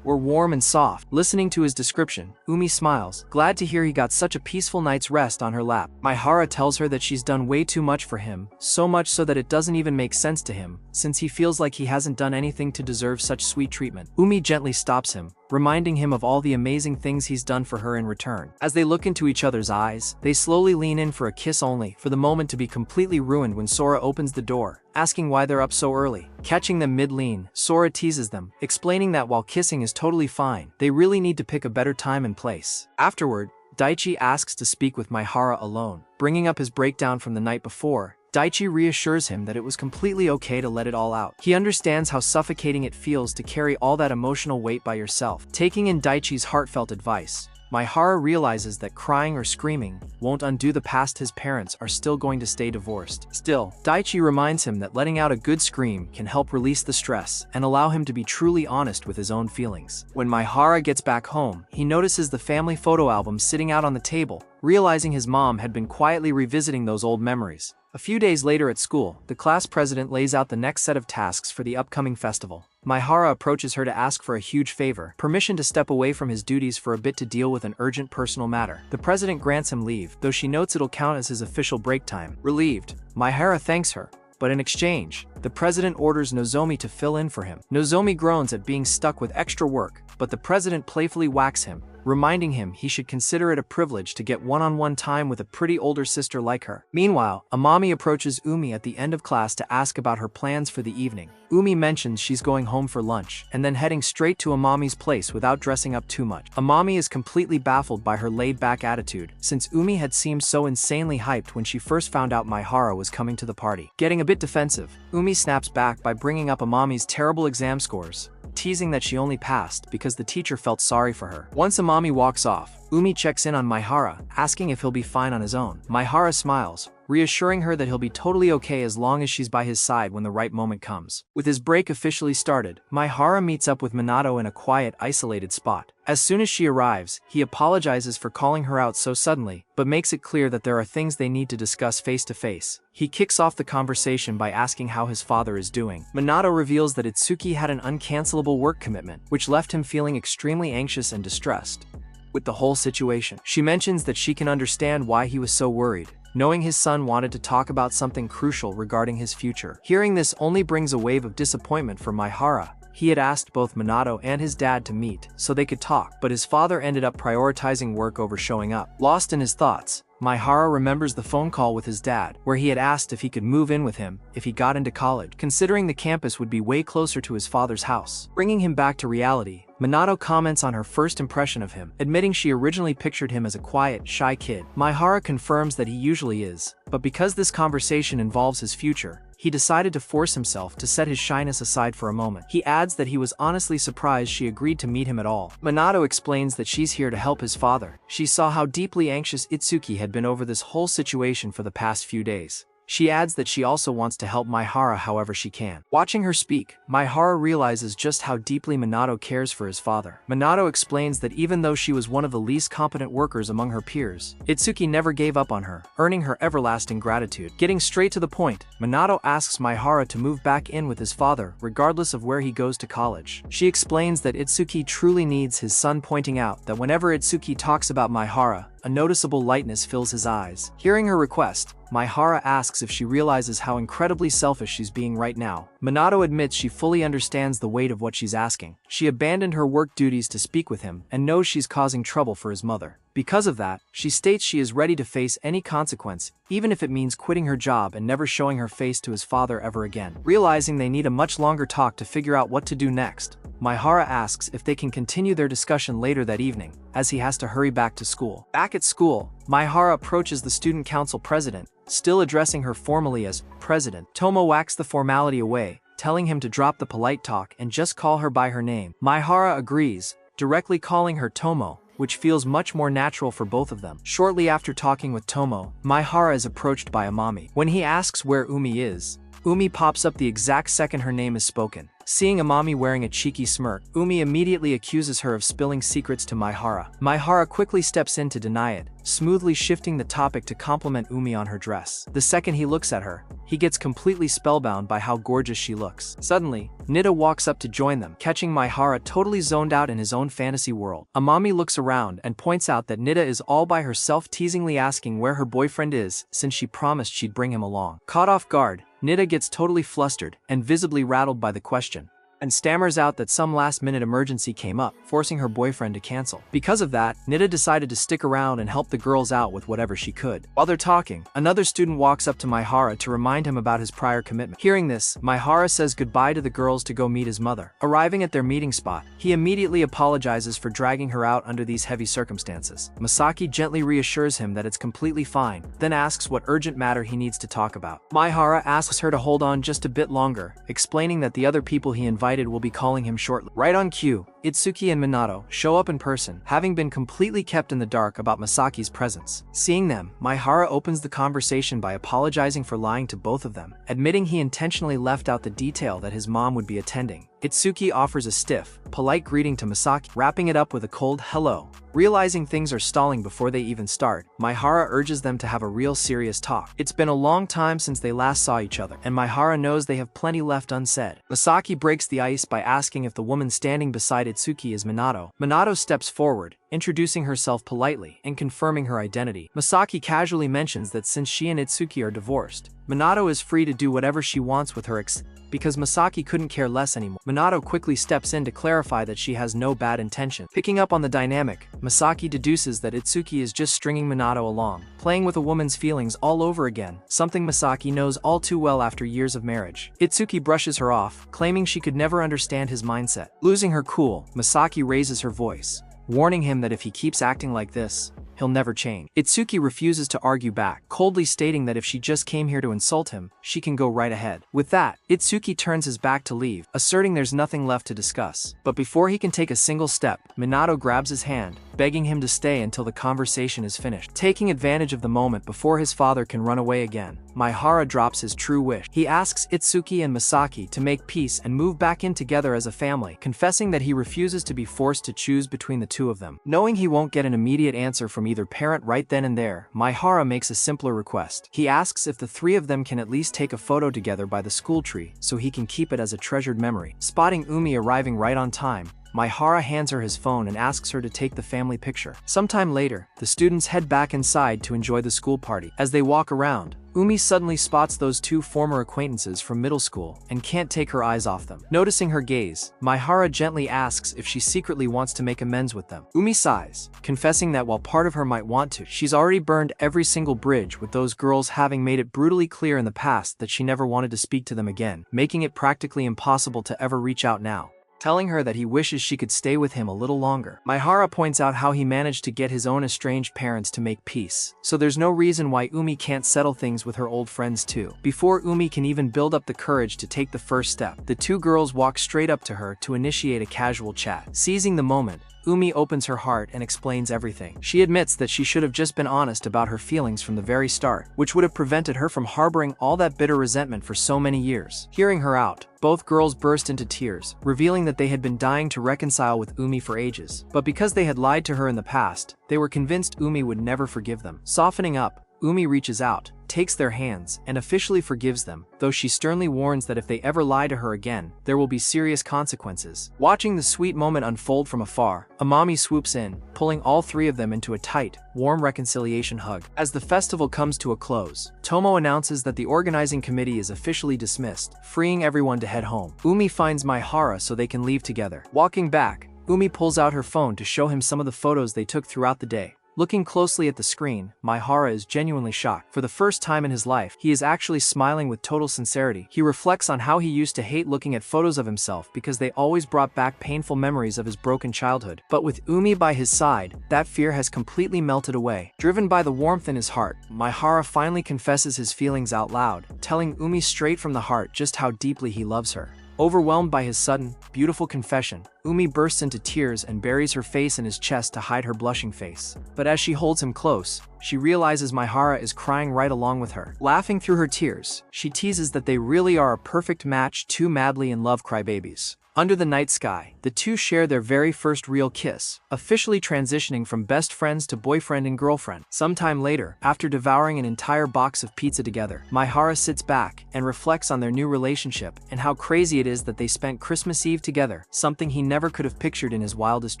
were warm and soft. Listening to his description, Umi smiles, glad to hear he got such a peaceful night's rest on her lap. Maihara tells her that she's done way too much for him, so much so that it doesn't even make sense to him, since he feels like he hasn't done anything to deserve such sweet treatment. Umi gently stops him, reminding him of all the amazing things he's done for her in return. As they look into each other's eyes, they slowly lean in for a kiss, only for the moment to be completely ruined when Sora opens the door, asking why they're up so early. Catching them mid-lean, Sora teases them, explaining that while kissing is totally fine, they really need to pick a better time and place. Afterward, Daichi asks to speak with Maihara alone. Bringing up his breakdown from the night before, Daichi reassures him that it was completely okay to let it all out. He understands how suffocating it feels to carry all that emotional weight by yourself. Taking in Daichi's heartfelt advice, Maihara realizes that crying or screaming won't undo the past. His parents are still going to stay divorced. Still, Daichi reminds him that letting out a good scream can help release the stress and allow him to be truly honest with his own feelings. When Maihara gets back home, he notices the family photo album sitting out on the table, realizing his mom had been quietly revisiting those old memories. A few days later at school, the class president lays out the next set of tasks for the upcoming festival. Maihara approaches her to ask for a huge favor, permission to step away from his duties for a bit to deal with an urgent personal matter. The president grants him leave, though she notes it'll count as his official break time. Relieved, Maihara thanks her, but in exchange, the president orders Nozomi to fill in for him. Nozomi groans at being stuck with extra work, but the president playfully whacks him, reminding him he should consider it a privilege to get one-on-one time with a pretty older sister like her. Meanwhile, Amami approaches Umi at the end of class to ask about her plans for the evening. Umi mentions she's going home for lunch, and then heading straight to Amami's place without dressing up too much. Amami is completely baffled by her laid-back attitude, since Umi had seemed so insanely hyped when she first found out Maihara was coming to the party. Getting a bit defensive, Umi snaps back by bringing up Amami's terrible exam scores, teasing that she only passed because the teacher felt sorry for her. Once Amami walks off, Umi checks in on Maihara, asking if he'll be fine on his own. Maihara smiles, reassuring her that he'll be totally okay as long as she's by his side when the right moment comes. With his break officially started, Maihara meets up with Minato in a quiet, isolated spot. As soon as she arrives, he apologizes for calling her out so suddenly, but makes it clear that there are things they need to discuss face to face. He kicks off the conversation by asking how his father is doing. Minato reveals that Itsuki had an uncancelable work commitment, which left him feeling extremely anxious and distressed with the whole situation. She mentions that she can understand why he was so worried, knowing his son wanted to talk about something crucial regarding his future. Hearing this only brings a wave of disappointment for Maihara. He had asked both Minato and his dad to meet so they could talk, but his father ended up prioritizing work over showing up. Lost in his thoughts, Maihara remembers the phone call with his dad, where he had asked if he could move in with him if he got into college, considering the campus would be way closer to his father's house. Bringing him back to reality, Minato comments on her first impression of him, admitting she originally pictured him as a quiet, shy kid. Maihara confirms that he usually is, but because this conversation involves his future, he decided to force himself to set his shyness aside for a moment. He adds that he was honestly surprised she agreed to meet him at all. Minato explains that she's here to help his father. She saw how deeply anxious Itsuki had been over this whole situation for the past few days. She adds that she also wants to help Maihara however she can. Watching her speak, Maihara realizes just how deeply Minato cares for his father. Minato explains that even though she was one of the least competent workers among her peers, Itsuki never gave up on her, earning her everlasting gratitude. Getting straight to the point, Minato asks Maihara to move back in with his father regardless of where he goes to college. She explains that Itsuki truly needs his son, pointing out that whenever Itsuki talks about Maihara, a noticeable lightness fills his eyes. Hearing her request, Maihara asks if she realizes how incredibly selfish she's being right now. Minato admits she fully understands the weight of what she's asking. She abandoned her work duties to speak with him and knows she's causing trouble for his mother. Because of that, she states she is ready to face any consequence, even if it means quitting her job and never showing her face to his father ever again. Realizing they need a much longer talk to figure out what to do next, Maihara asks if they can continue their discussion later that evening, as he has to hurry back to school. Back at school, Maihara approaches the student council president, still addressing her formally as president. Tomo whacks the formality away, telling him to drop the polite talk and just call her by her name. Maihara agrees, directly calling her Tomo, which feels much more natural for both of them. Shortly after talking with Tomo, Maihara is approached by Amami. When he asks where Umi is, Umi pops up the exact second her name is spoken. Seeing Amami wearing a cheeky smirk, Umi immediately accuses her of spilling secrets to Maihara. Maihara quickly steps in to deny it, smoothly shifting the topic to compliment Umi on her dress. The second he looks at her, he gets completely spellbound by how gorgeous she looks. Suddenly, Nida walks up to join them, catching Maihara totally zoned out in his own fantasy world. Amami looks around and points out that Nida is all by herself, teasingly asking where her boyfriend is since she promised she'd bring him along. Caught off guard, Nida gets totally flustered and visibly rattled by the question, and stammers out that some last-minute emergency came up, forcing her boyfriend to cancel. Because of that, Nida decided to stick around and help the girls out with whatever she could. While they're talking, another student walks up to Maihara to remind him about his prior commitment. Hearing this, Maihara says goodbye to the girls to go meet his mother. Arriving at their meeting spot, he immediately apologizes for dragging her out under these heavy circumstances. Masaki gently reassures him that it's completely fine, then asks what urgent matter he needs to talk about. Maihara asks her to hold on just a bit longer, explaining that the other people he invited will be calling him shortly. Right on cue, Itsuki and Minato show up in person, having been completely kept in the dark about Masaki's presence. Seeing them, Maihara opens the conversation by apologizing for lying to both of them, admitting he intentionally left out the detail that his mom would be attending. Itsuki offers a stiff, polite greeting to Masaki, wrapping it up with a cold hello. Realizing things are stalling before they even start, Maihara urges them to have a real serious talk. It's been a long time since they last saw each other, and Maihara knows they have plenty left unsaid. Masaki breaks the ice by asking if the woman standing beside Itsuki is Minato. Minato steps forward, introducing herself politely and confirming her identity. Masaki casually mentions that since she and Itsuki are divorced, Minato is free to do whatever she wants with her because Masaki couldn't care less anymore. Minato quickly steps in to clarify that she has no bad intention. Picking up on the dynamic, Masaki deduces that Itsuki is just stringing Minato along, playing with a woman's feelings all over again, something Masaki knows all too well after years of marriage. Itsuki brushes her off, claiming she could never understand his mindset. Losing her cool, Masaki raises her voice, warning him that if he keeps acting like this, he'll never change. Itsuki refuses to argue back, coldly stating that if she just came here to insult him, she can go right ahead. With that, Itsuki turns his back to leave, asserting there's nothing left to discuss. But before he can take a single step, Minato grabs his hand, begging him to stay until the conversation is finished. Taking advantage of the moment before his father can run away again, Maihara drops his true wish. He asks Itsuki and Masaki to make peace and move back in together as a family, confessing that he refuses to be forced to choose between the two of them. Knowing he won't get an immediate answer from either parent right then and there, Maihara makes a simpler request. He asks if the three of them can at least take a photo together by the school tree so he can keep it as a treasured memory. Spotting Umi arriving right on time, Maihara hands her his phone and asks her to take the family picture. Sometime later, the students head back inside to enjoy the school party. As they walk around, Umi suddenly spots those two former acquaintances from middle school and can't take her eyes off them. Noticing her gaze, Maihara gently asks if she secretly wants to make amends with them. Umi sighs, confessing that while part of her might want to, she's already burned every single bridge with those girls, having made it brutally clear in the past that she never wanted to speak to them again, making it practically impossible to ever reach out now. Telling her that he wishes she could stay with him a little longer. Maihara points out how he managed to get his own estranged parents to make peace, so there's no reason why Umi can't settle things with her old friends too. Before Umi can even build up the courage to take the first step, the two girls walk straight up to her to initiate a casual chat. Seizing the moment, Umi opens her heart and explains everything. She admits that she should have just been honest about her feelings from the very start, which would have prevented her from harboring all that bitter resentment for so many years. Hearing her out, both girls burst into tears, revealing that they had been dying to reconcile with Umi for ages. But because they had lied to her in the past, they were convinced Umi would never forgive them. Softening up, Umi reaches out, takes their hands, and officially forgives them, though she sternly warns that if they ever lie to her again, there will be serious consequences. Watching the sweet moment unfold from afar, Amami swoops in, pulling all three of them into a tight, warm reconciliation hug. As the festival comes to a close, Tomo announces that the organizing committee is officially dismissed, freeing everyone to head home. Umi finds Maihara so they can leave together. Walking back, Umi pulls out her phone to show him some of the photos they took throughout the day. Looking closely at the screen, Maihara is genuinely shocked. For the first time in his life, he is actually smiling with total sincerity. He reflects on how he used to hate looking at photos of himself because they always brought back painful memories of his broken childhood. But with Umi by his side, that fear has completely melted away. Driven by the warmth in his heart, Maihara finally confesses his feelings out loud, telling Umi straight from the heart just how deeply he loves her. Overwhelmed by his sudden, beautiful confession, Umi bursts into tears and buries her face in his chest to hide her blushing face. But as she holds him close, she realizes Maihara is crying right along with her. Laughing through her tears, she teases that they really are a perfect match, two madly in love crybabies. Under the night sky, the two share their very first real kiss, officially transitioning from best friends to boyfriend and girlfriend. Sometime later, after devouring an entire box of pizza together, Maihara sits back and reflects on their new relationship and how crazy it is that they spent Christmas Eve together, something he never could have pictured in his wildest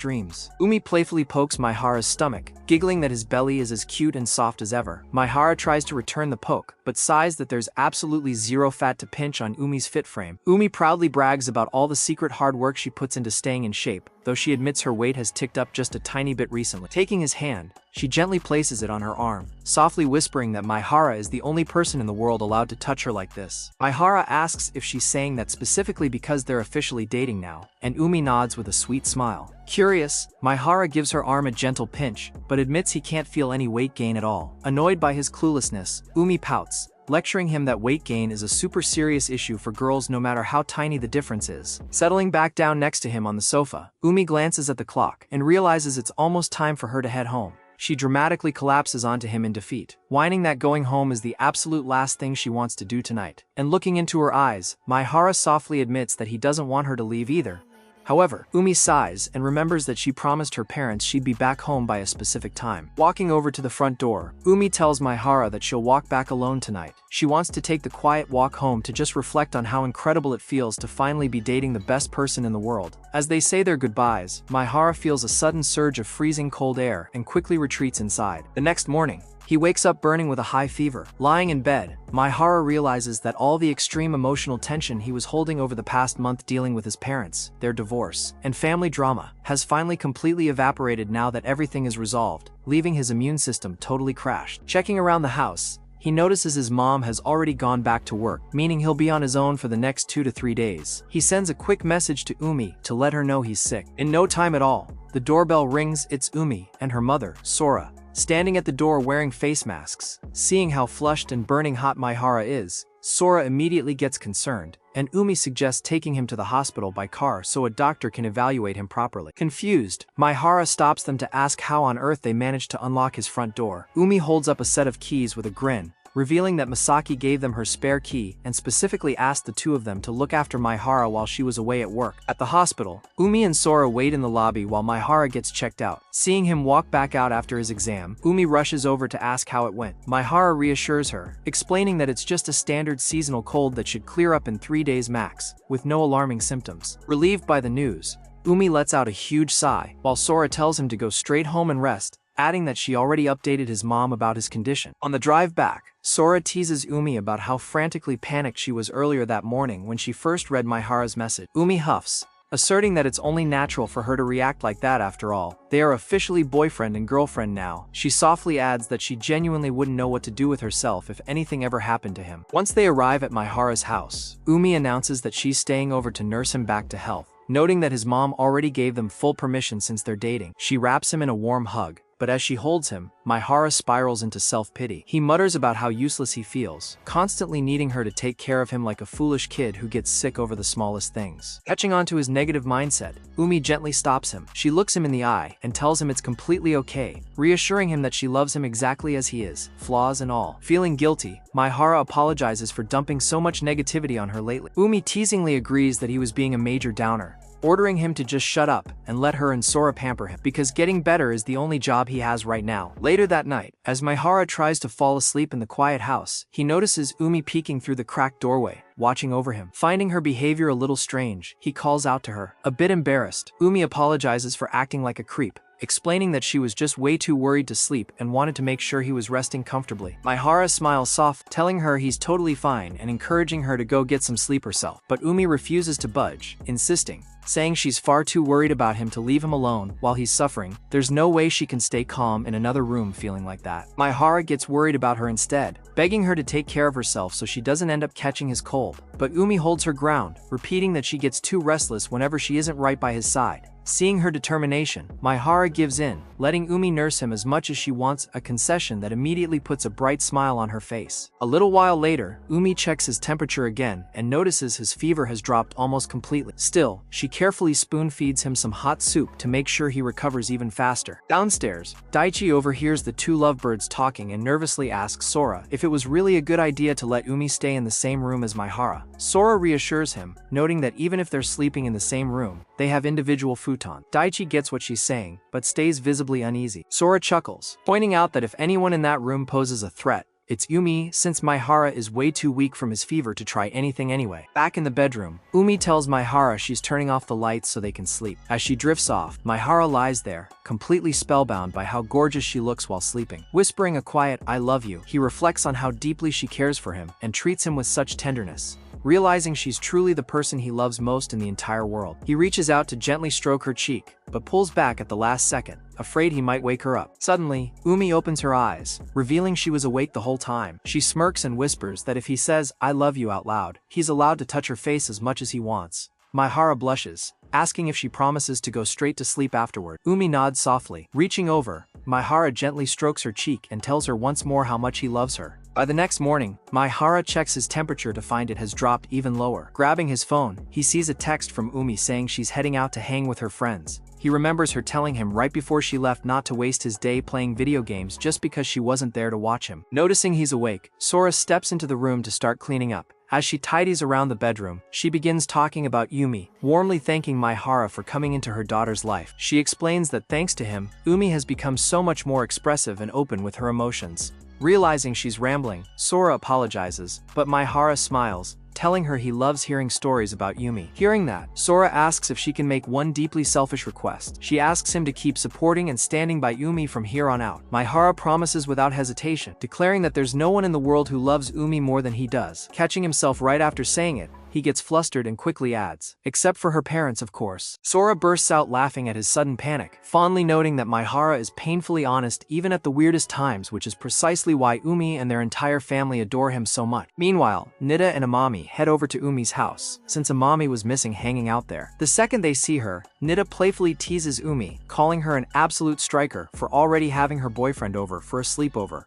dreams. Umi playfully pokes Maihara's stomach, giggling that his belly is as cute and soft as ever. Maihara tries to return the poke, but sighs that there's absolutely zero fat to pinch on Umi's fit frame. Umi proudly brags about all the secret hard work she puts into staying in shape, though she admits her weight has ticked up just a tiny bit recently. Taking his hand, she gently places it on her arm, softly whispering that Maihara is the only person in the world allowed to touch her like this. Maihara asks if she's saying that specifically because they're officially dating now, and Umi nods with a sweet smile. Curious, Maihara gives her arm a gentle pinch, but admits he can't feel any weight gain at all. Annoyed by his cluelessness, Umi pouts, lecturing him that weight gain is a super serious issue for girls no matter how tiny the difference is. Settling back down next to him on the sofa, Umi glances at the clock and realizes it's almost time for her to head home. She dramatically collapses onto him in defeat, whining that going home is the absolute last thing she wants to do tonight. And looking into her eyes, Maihara softly admits that he doesn't want her to leave either. However, Umi sighs and remembers that she promised her parents she'd be back home by a specific time. Walking over to the front door, Umi tells Maihara that she'll walk back alone tonight. She wants to take the quiet walk home to just reflect on how incredible it feels to finally be dating the best person in the world. As they say their goodbyes, Maihara feels a sudden surge of freezing cold air and quickly retreats inside. The next morning, he wakes up burning with a high fever. Lying in bed, Maihara realizes that all the extreme emotional tension he was holding over the past month dealing with his parents, their divorce, and family drama has finally completely evaporated now that everything is resolved, leaving his immune system totally crashed. Checking around the house, he notices his mom has already gone back to work, meaning he'll be on his own for the next 2 to 3 days. He sends a quick message to Umi to let her know he's sick. In no time at all, the doorbell rings. It's Umi and her mother, Sora, standing at the door wearing face masks. Seeing how flushed and burning hot Maihara is, Sora immediately gets concerned, and Umi suggests taking him to the hospital by car so a doctor can evaluate him properly. Confused, Maihara stops them to ask how on earth they managed to unlock his front door. Umi holds up a set of keys with a grin, revealing that Masaki gave them her spare key and specifically asked the two of them to look after Maihara while she was away at work. At the hospital, Umi and Sora wait in the lobby while Maihara gets checked out. Seeing him walk back out after his exam, Umi rushes over to ask how it went. Maihara reassures her, explaining that it's just a standard seasonal cold that should clear up in 3 days max, with no alarming symptoms. Relieved by the news, Umi lets out a huge sigh, while Sora tells him to go straight home and rest, adding that she already updated his mom about his condition. On the drive back, Sora teases Umi about how frantically panicked she was earlier that morning when she first read Maihara's message. Umi huffs, asserting that it's only natural for her to react like that after all. They are officially boyfriend and girlfriend now. She softly adds that she genuinely wouldn't know what to do with herself if anything ever happened to him. Once they arrive at Maihara's house, Umi announces that she's staying over to nurse him back to health, noting that his mom already gave them full permission since they're dating. She wraps him in a warm hug, but as she holds him, Maihara spirals into self-pity. He mutters about how useless he feels, constantly needing her to take care of him like a foolish kid who gets sick over the smallest things. Catching on to his negative mindset, Umi gently stops him. She looks him in the eye and tells him it's completely okay, reassuring him that she loves him exactly as he is, flaws and all. Feeling guilty, Maihara apologizes for dumping so much negativity on her lately. Umi teasingly agrees that he was being a major downer, ordering him to just shut up and let her and Sora pamper him, because getting better is the only job he has right now. Later that night, as Maihara tries to fall asleep in the quiet house, he notices Umi peeking through the cracked doorway, watching over him. Finding her behavior a little strange, he calls out to her. A bit embarrassed, Umi apologizes for acting like a creep, explaining that she was just way too worried to sleep and wanted to make sure he was resting comfortably. Maihara smiles soft, telling her he's totally fine and encouraging her to go get some sleep herself. But Umi refuses to budge, insisting, saying she's far too worried about him to leave him alone while he's suffering. There's no way she can stay calm in another room feeling like that. Maihara gets worried about her instead, begging her to take care of herself so she doesn't end up catching his cold. But Umi holds her ground, repeating that she gets too restless whenever she isn't right by his side, Seeing her determination, Maihara gives in, letting Umi nurse him as much as she wants, a concession that immediately puts a bright smile on her face. A little while later, Umi checks his temperature again and notices his fever has dropped almost completely. Still, she carefully spoon feeds him some hot soup to make sure he recovers even faster. Downstairs, Daichi overhears the two lovebirds talking and nervously asks Sora if it was really a good idea to let Umi stay in the same room as Maihara. Sora reassures him, noting that even if they're sleeping in the same room, they have individual futon. Daichi gets what she's saying, but stays visibly uneasy. Sora chuckles, pointing out that if anyone in that room poses a threat, it's Umi, since Maihara is way too weak from his fever to try anything anyway. Back in the bedroom, Umi tells Maihara she's turning off the lights so they can sleep. As she drifts off, Maihara lies there, completely spellbound by how gorgeous she looks while sleeping. Whispering a quiet "I love you," he reflects on how deeply she cares for him and treats him with such tenderness. Realizing she's truly the person he loves most in the entire world, he reaches out to gently stroke her cheek, but pulls back at the last second, afraid he might wake her up. Suddenly, Umi opens her eyes, revealing she was awake the whole time. She smirks and whispers that if he says "I love you" out loud, he's allowed to touch her face as much as he wants. Maihara blushes, asking if she promises to go straight to sleep afterward. Umi nods softly. Reaching over, Maihara gently strokes her cheek and tells her once more how much he loves her. By the next morning, Maihara checks his temperature to find it has dropped even lower. Grabbing his phone, he sees a text from Umi saying she's heading out to hang with her friends. He remembers her telling him right before she left not to waste his day playing video games just because she wasn't there to watch him. Noticing he's awake, Sora steps into the room to start cleaning up. As she tidies around the bedroom, she begins talking about Umi, warmly thanking Maihara for coming into her daughter's life. She explains that thanks to him, Umi has become so much more expressive and open with her emotions. Realizing she's rambling, Sora apologizes, but Maihara smiles, telling her he loves hearing stories about Umi. Hearing that, Sora asks if she can make one deeply selfish request. She asks him to keep supporting and standing by Umi from here on out. Maihara promises without hesitation, declaring that there's no one in the world who loves Umi more than he does. Catching himself right after saying it, he gets flustered and quickly adds, "Except for her parents, of course." Sora bursts out laughing at his sudden panic, fondly noting that Maihara is painfully honest even at the weirdest times, which is precisely why Umi and their entire family adore him so much. Meanwhile, Nida and Amami head over to Umi's house, since Amami was missing hanging out there. The second they see her, Nida playfully teases Umi, calling her an absolute striker for already having her boyfriend over for a sleepover.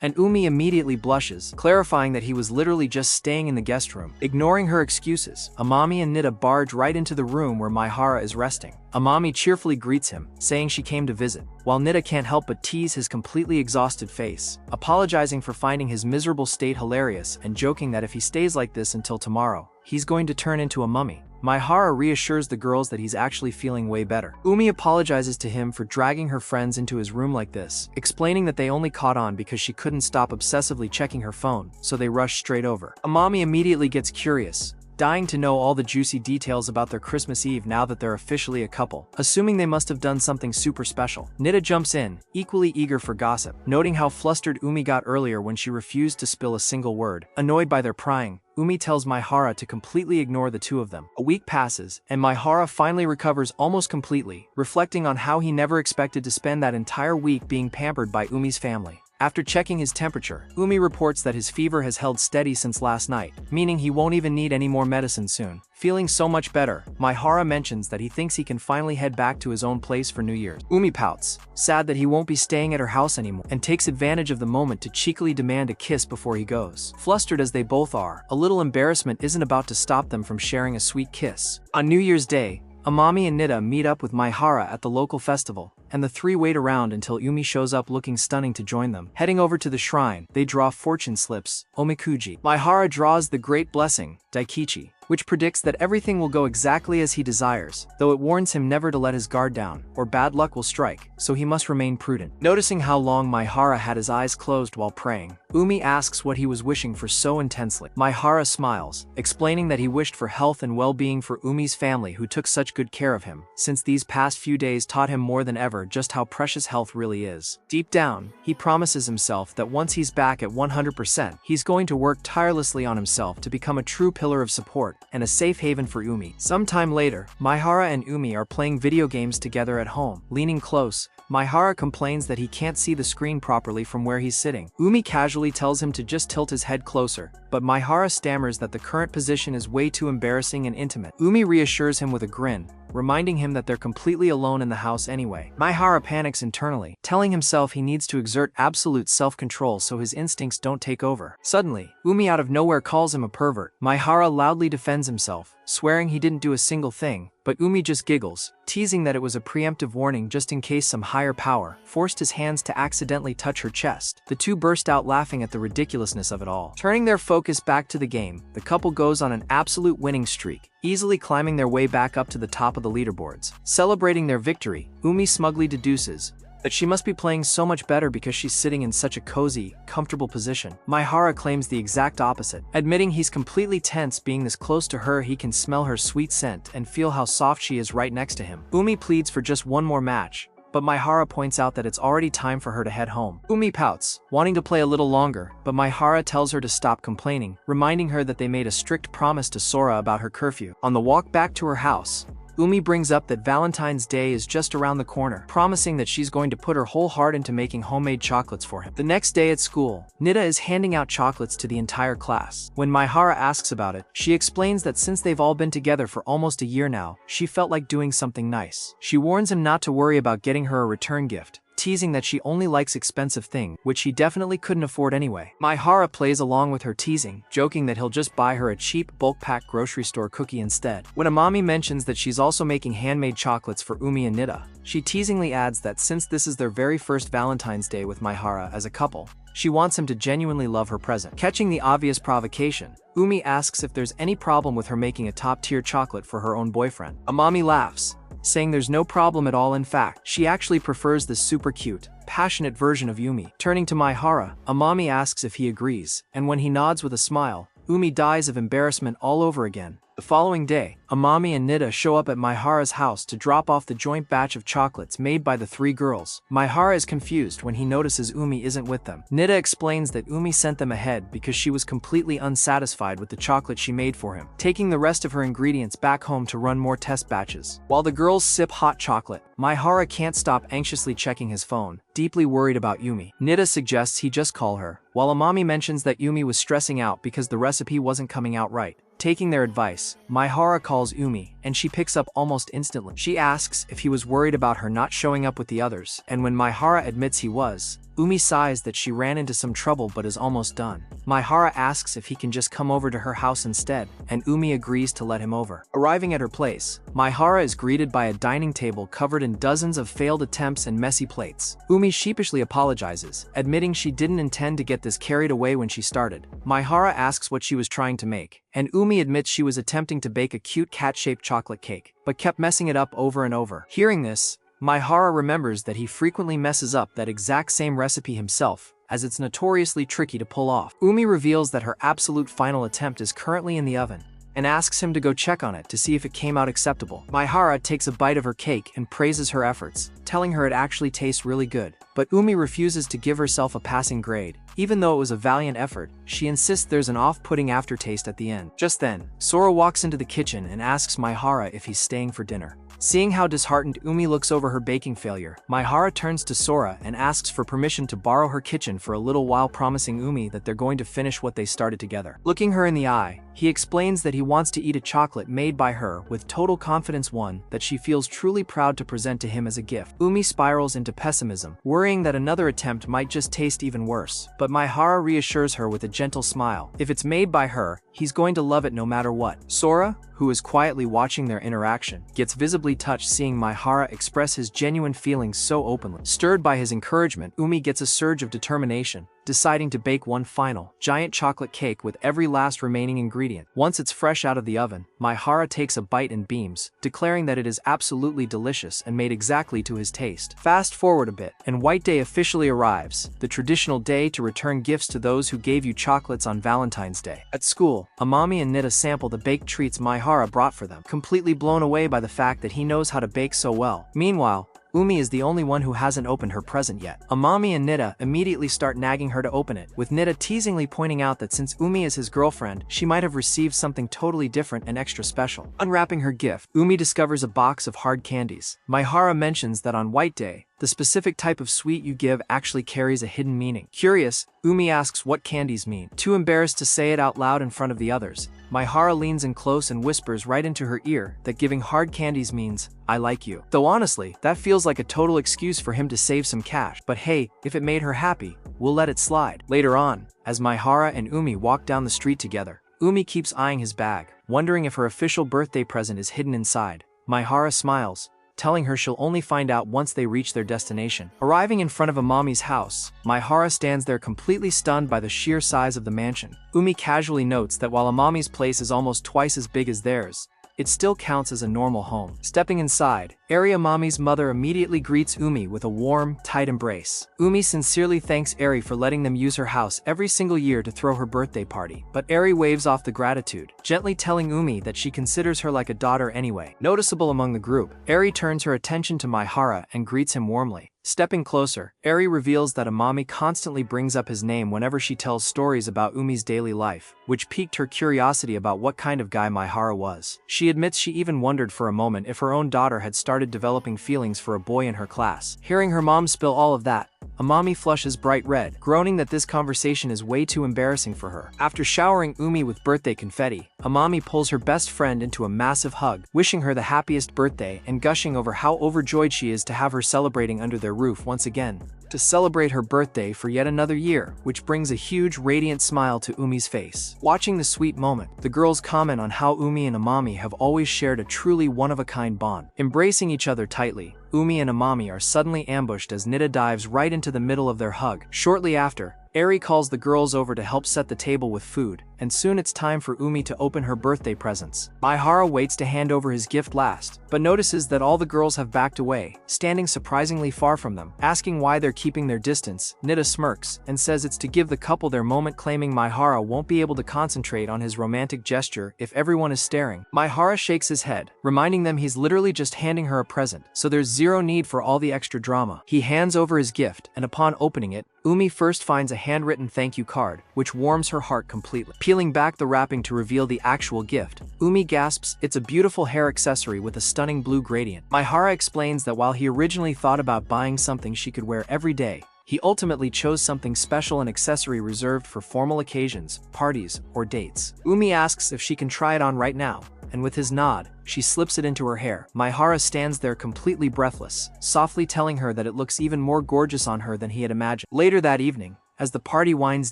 And Umi immediately blushes, clarifying that he was literally just staying in the guest room. Ignoring her excuses, Amami and Nida barge right into the room where Maihara is resting. Amami cheerfully greets him, saying she came to visit, while Nida can't help but tease his completely exhausted face, apologizing for finding his miserable state hilarious and joking that if he stays like this until tomorrow, he's going to turn into a mummy. Maihara reassures the girls that he's actually feeling way better. Umi apologizes to him for dragging her friends into his room like this, explaining that they only caught on because she couldn't stop obsessively checking her phone, so they rushed straight over. Amami immediately gets curious, dying to know all the juicy details about their Christmas Eve now that they're officially a couple, assuming they must have done something super special. Nida jumps in, equally eager for gossip, noting how flustered Umi got earlier when she refused to spill a single word. Annoyed by their prying, Umi tells Maihara to completely ignore the two of them. A week passes, and Maihara finally recovers almost completely, reflecting on how he never expected to spend that entire week being pampered by Umi's family. After checking his temperature, Umi reports that his fever has held steady since last night, meaning he won't even need any more medicine soon. Feeling so much better, Maihara mentions that he thinks he can finally head back to his own place for New Year's. Umi pouts, sad that he won't be staying at her house anymore, and takes advantage of the moment to cheekily demand a kiss before he goes. Flustered as they both are, a little embarrassment isn't about to stop them from sharing a sweet kiss. On New Year's Day, Amami and Nida meet up with Maihara at the local festival, and the three wait around until Umi shows up looking stunning to join them. Heading over to the shrine, they draw fortune slips, omikuji. Maihara draws the Great Blessing, Daikichi, which predicts that everything will go exactly as he desires, though it warns him never to let his guard down, or bad luck will strike, so he must remain prudent. Noticing how long Maihara had his eyes closed while praying, Umi asks what he was wishing for so intensely. Maihara smiles, explaining that he wished for health and well-being for Umi's family who took such good care of him, since these past few days taught him more than ever just how precious health really is. Deep down, he promises himself that once he's back at 100%, he's going to work tirelessly on himself to become a true pillar of support and a safe haven for Umi. Sometime later, Maihara and Umi are playing video games together at home. Leaning close, Maihara complains that he can't see the screen properly from where he's sitting. Umi casually tells him to just tilt his head closer, but Maihara stammers that the current position is way too embarrassing and intimate. Umi reassures him with a grin, reminding him that they're completely alone in the house anyway. Maihara panics internally, telling himself he needs to exert absolute self-control so his instincts don't take over. Suddenly, Umi out of nowhere calls him a pervert. Maihara loudly defends himself, swearing he didn't do a single thing, but Umi just giggles, teasing that it was a preemptive warning just in case some higher power forced his hands to accidentally touch her chest. The two burst out laughing at the ridiculousness of it all. Turning their focus back to the game, the couple goes on an absolute winning streak, easily climbing their way back up to the top of the leaderboards. Celebrating their victory, Umi smugly deduces that she must be playing so much better because she's sitting in such a cozy, comfortable position. Maihara claims the exact opposite, admitting he's completely tense being this close to her. He can smell her sweet scent and feel how soft she is right next to him. Umi pleads for just one more match, but Maihara points out that it's already time for her to head home. Umi pouts, wanting to play a little longer, but Maihara tells her to stop complaining, reminding her that they made a strict promise to Sora about her curfew. On the walk back to her house, Umi brings up that Valentine's Day is just around the corner, promising that she's going to put her whole heart into making homemade chocolates for him. The next day at school, Nida is handing out chocolates to the entire class. When Maihara asks about it, she explains that since they've all been together for almost a year now, she felt like doing something nice. She warns him not to worry about getting her a return gift, teasing that she only likes expensive things, which he definitely couldn't afford anyway. Maihara plays along with her teasing, joking that he'll just buy her a cheap bulk-pack grocery store cookie instead. When Amami mentions that she's also making handmade chocolates for Umi and Nida, she teasingly adds that since this is their very first Valentine's Day with Maihara as a couple, she wants him to genuinely love her present. Catching the obvious provocation, Umi asks if there's any problem with her making a top-tier chocolate for her own boyfriend. Amami laughs, saying there's no problem at all. In fact, she actually prefers this super cute, passionate version of Umi. Turning to Maihara, Amami asks if he agrees, and when he nods with a smile, Umi dies of embarrassment all over again. The following day, Amami and Nida show up at Maihara's house to drop off the joint batch of chocolates made by the three girls. Maihara is confused when he notices Umi isn't with them. Nida explains that Umi sent them ahead because she was completely unsatisfied with the chocolate she made for him, taking the rest of her ingredients back home to run more test batches. While the girls sip hot chocolate, Maihara can't stop anxiously checking his phone, deeply worried about Umi. Nida suggests he just call her, while Amami mentions that Umi was stressing out because the recipe wasn't coming out right. Taking their advice, Maihara calls Umi, and she picks up almost instantly. She asks if he was worried about her not showing up with the others, and when Maihara admits he was, Umi sighs that she ran into some trouble but is almost done. Maihara asks if he can just come over to her house instead, and Umi agrees to let him over. Arriving at her place, Maihara is greeted by a dining table covered in dozens of failed attempts and messy plates. Umi sheepishly apologizes, admitting she didn't intend to get this carried away when she started. Maihara asks what she was trying to make, and Umi admits she was attempting to bake a cute cat-shaped chocolate cake, but kept messing it up over and over. Hearing this, Maihara remembers that he frequently messes up that exact same recipe himself, as it's notoriously tricky to pull off. Umi reveals that her absolute final attempt is currently in the oven, and asks him to go check on it to see if it came out acceptable. Maihara takes a bite of her cake and praises her efforts, telling her it actually tastes really good. But Umi refuses to give herself a passing grade. Even though it was a valiant effort, she insists there's an off-putting aftertaste at the end. Just then, Sora walks into the kitchen and asks Maihara if he's staying for dinner. Seeing how disheartened Umi looks over her baking failure, Maihara turns to Sora and asks for permission to borrow her kitchen for a little while, promising Umi that they're going to finish what they started together. Looking her in the eye, he explains that he wants to eat a chocolate made by her with total confidence, one that she feels truly proud to present to him as a gift. Umi spirals into pessimism, worrying that another attempt might just taste even worse, but Maihara reassures her with a gentle smile. If it's made by her, he's going to love it no matter what. Sora, who is quietly watching their interaction, gets visibly touched seeing Maihara express his genuine feelings so openly. Stirred by his encouragement, Umi gets a surge of determination, deciding to bake one final, giant chocolate cake with every last remaining ingredient. Once it's fresh out of the oven, Maihara takes a bite and beams, declaring that it is absolutely delicious and made exactly to his taste. Fast forward a bit, and White Day officially arrives, the traditional day to return gifts to those who gave you chocolates on Valentine's Day. At school, Amami and Nida sample the baked treats Maihara brought for them, completely blown away by the fact that he knows how to bake so well. Meanwhile, Umi is the only one who hasn't opened her present yet. Amami and Nida immediately start nagging her to open it, with Nida teasingly pointing out that since Umi is his girlfriend, she might have received something totally different and extra special. Unwrapping her gift, Umi discovers a box of hard candies. Maihara mentions that on White Day, the specific type of sweet you give actually carries a hidden meaning. Curious, Umi asks what candies mean. Too embarrassed to say it out loud in front of the others, Maihara leans in close and whispers right into her ear that giving hard candies means, I like you. Though honestly, that feels like a total excuse for him to save some cash. But hey, if it made her happy, we'll let it slide. Later on, as Maihara and Umi walk down the street together, Umi keeps eyeing his bag, wondering if her official birthday present is hidden inside. Maihara smiles, telling her she'll only find out once they reach their destination. Arriving in front of Amami's house, Maihara stands there completely stunned by the sheer size of the mansion. Umi casually notes that while Amami's place is almost twice as big as theirs, it still counts as a normal home. Stepping inside, Eri Amami's mother immediately greets Umi with a warm, tight embrace. Umi sincerely thanks Eri for letting them use her house every single year to throw her birthday party, but Eri waves off the gratitude, gently telling Umi that she considers her like a daughter anyway. Noticeable among the group, Eri turns her attention to Maihara and greets him warmly. Stepping closer, Eri reveals that Amami constantly brings up his name whenever she tells stories about Umi's daily life, which piqued her curiosity about what kind of guy Maihara was. She admits she even wondered for a moment if her own daughter had started developing feelings for a boy in her class. Hearing her mom spill all of that, Amami flushes bright red, groaning that this conversation is way too embarrassing for her. After showering Umi with birthday confetti, Amami pulls her best friend into a massive hug, wishing her the happiest birthday and gushing over how overjoyed she is to have her celebrating under their roof once again. To celebrate her birthday for yet another year, which brings a huge radiant smile to Umi's face. Watching the sweet moment, the girls comment on how Umi and Amami have always shared a truly one-of-a-kind bond. Embracing each other tightly, Umi and Amami are suddenly ambushed as Nida dives right into the middle of their hug. Shortly after, Eri calls the girls over to help set the table with food, and soon it's time for Umi to open her birthday presents. Maihara waits to hand over his gift last, but notices that all the girls have backed away, standing surprisingly far from them. Asking why they're keeping their distance, Nida smirks and says it's to give the couple their moment, claiming Maihara won't be able to concentrate on his romantic gesture if everyone is staring. Maihara shakes his head, reminding them he's literally just handing her a present, so there's zero need for all the extra drama. He hands over his gift, and upon opening it, Umi first finds a handwritten thank you card, which warms her heart completely. Peeling back the wrapping to reveal the actual gift, Umi gasps it's a beautiful hair accessory with a stunning blue gradient. Maihara explains that while he originally thought about buying something she could wear every day, he ultimately chose something special, an accessory reserved for formal occasions, parties, or dates. Umi asks if she can try it on right now, and with his nod, she slips it into her hair. Maihara stands there completely breathless, softly telling her that it looks even more gorgeous on her than he had imagined. Later that evening, as the party winds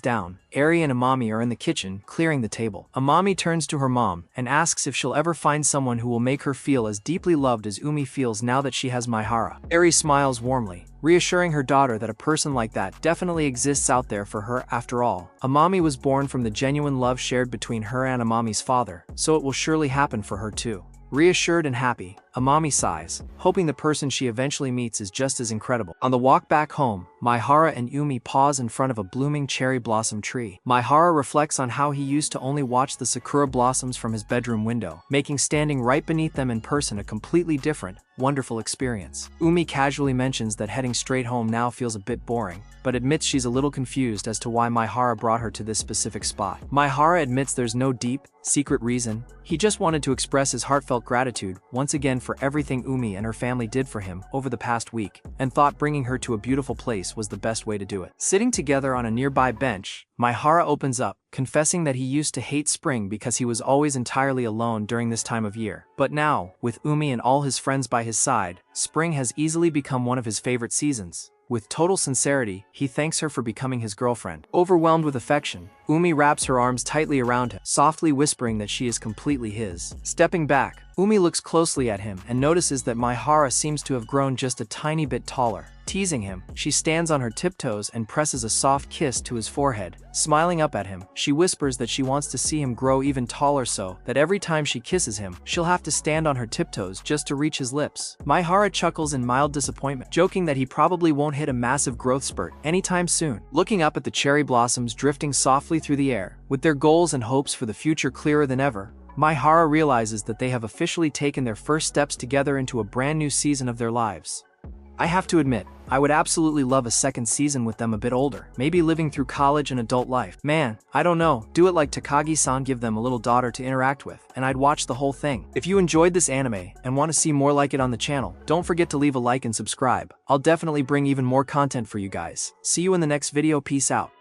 down, Eri and Amami are in the kitchen, clearing the table. Amami turns to her mom and asks if she'll ever find someone who will make her feel as deeply loved as Umi feels now that she has Maihara. Eri smiles warmly, reassuring her daughter that a person like that definitely exists out there for her. After all, Amami was born from the genuine love shared between her and Amami's father, so it will surely happen for her too. Reassured and happy, Amami sighs, hoping the person she eventually meets is just as incredible. On the walk back home, Maihara and Umi pause in front of a blooming cherry blossom tree. Maihara reflects on how he used to only watch the sakura blossoms from his bedroom window, making standing right beneath them in person a completely different, wonderful experience. Umi casually mentions that heading straight home now feels a bit boring, but admits she's a little confused as to why Maihara brought her to this specific spot. Maihara admits there's no deep, secret reason. He just wanted to express his heartfelt gratitude once again for everything Umi and her family did for him over the past week, and thought bringing her to a beautiful place was the best way to do it. Sitting together on a nearby bench, Maihara opens up, confessing that he used to hate spring because he was always entirely alone during this time of year. But now, with Umi and all his friends by his side, spring has easily become one of his favorite seasons. With total sincerity, he thanks her for becoming his girlfriend. Overwhelmed with affection, Umi wraps her arms tightly around him, softly whispering that she is completely his. Stepping back, Umi looks closely at him and notices that Maihara seems to have grown just a tiny bit taller. Teasing him, she stands on her tiptoes and presses a soft kiss to his forehead. Smiling up at him, she whispers that she wants to see him grow even taller so that every time she kisses him, she'll have to stand on her tiptoes just to reach his lips. Maihara chuckles in mild disappointment, joking that he probably won't hit a massive growth spurt anytime soon. Looking up at the cherry blossoms drifting softly through the air, with their goals and hopes for the future clearer than ever, Maihara realizes that they have officially taken their first steps together into a brand new season of their lives. I have to admit, I would absolutely love a second season with them a bit older, maybe living through college and adult life. Man, I don't know, do it like Takagi-san, give them a little daughter to interact with, and I'd watch the whole thing. If you enjoyed this anime and want to see more like it on the channel, don't forget to leave a like and subscribe. I'll definitely bring even more content for you guys. See you in the next video, peace out.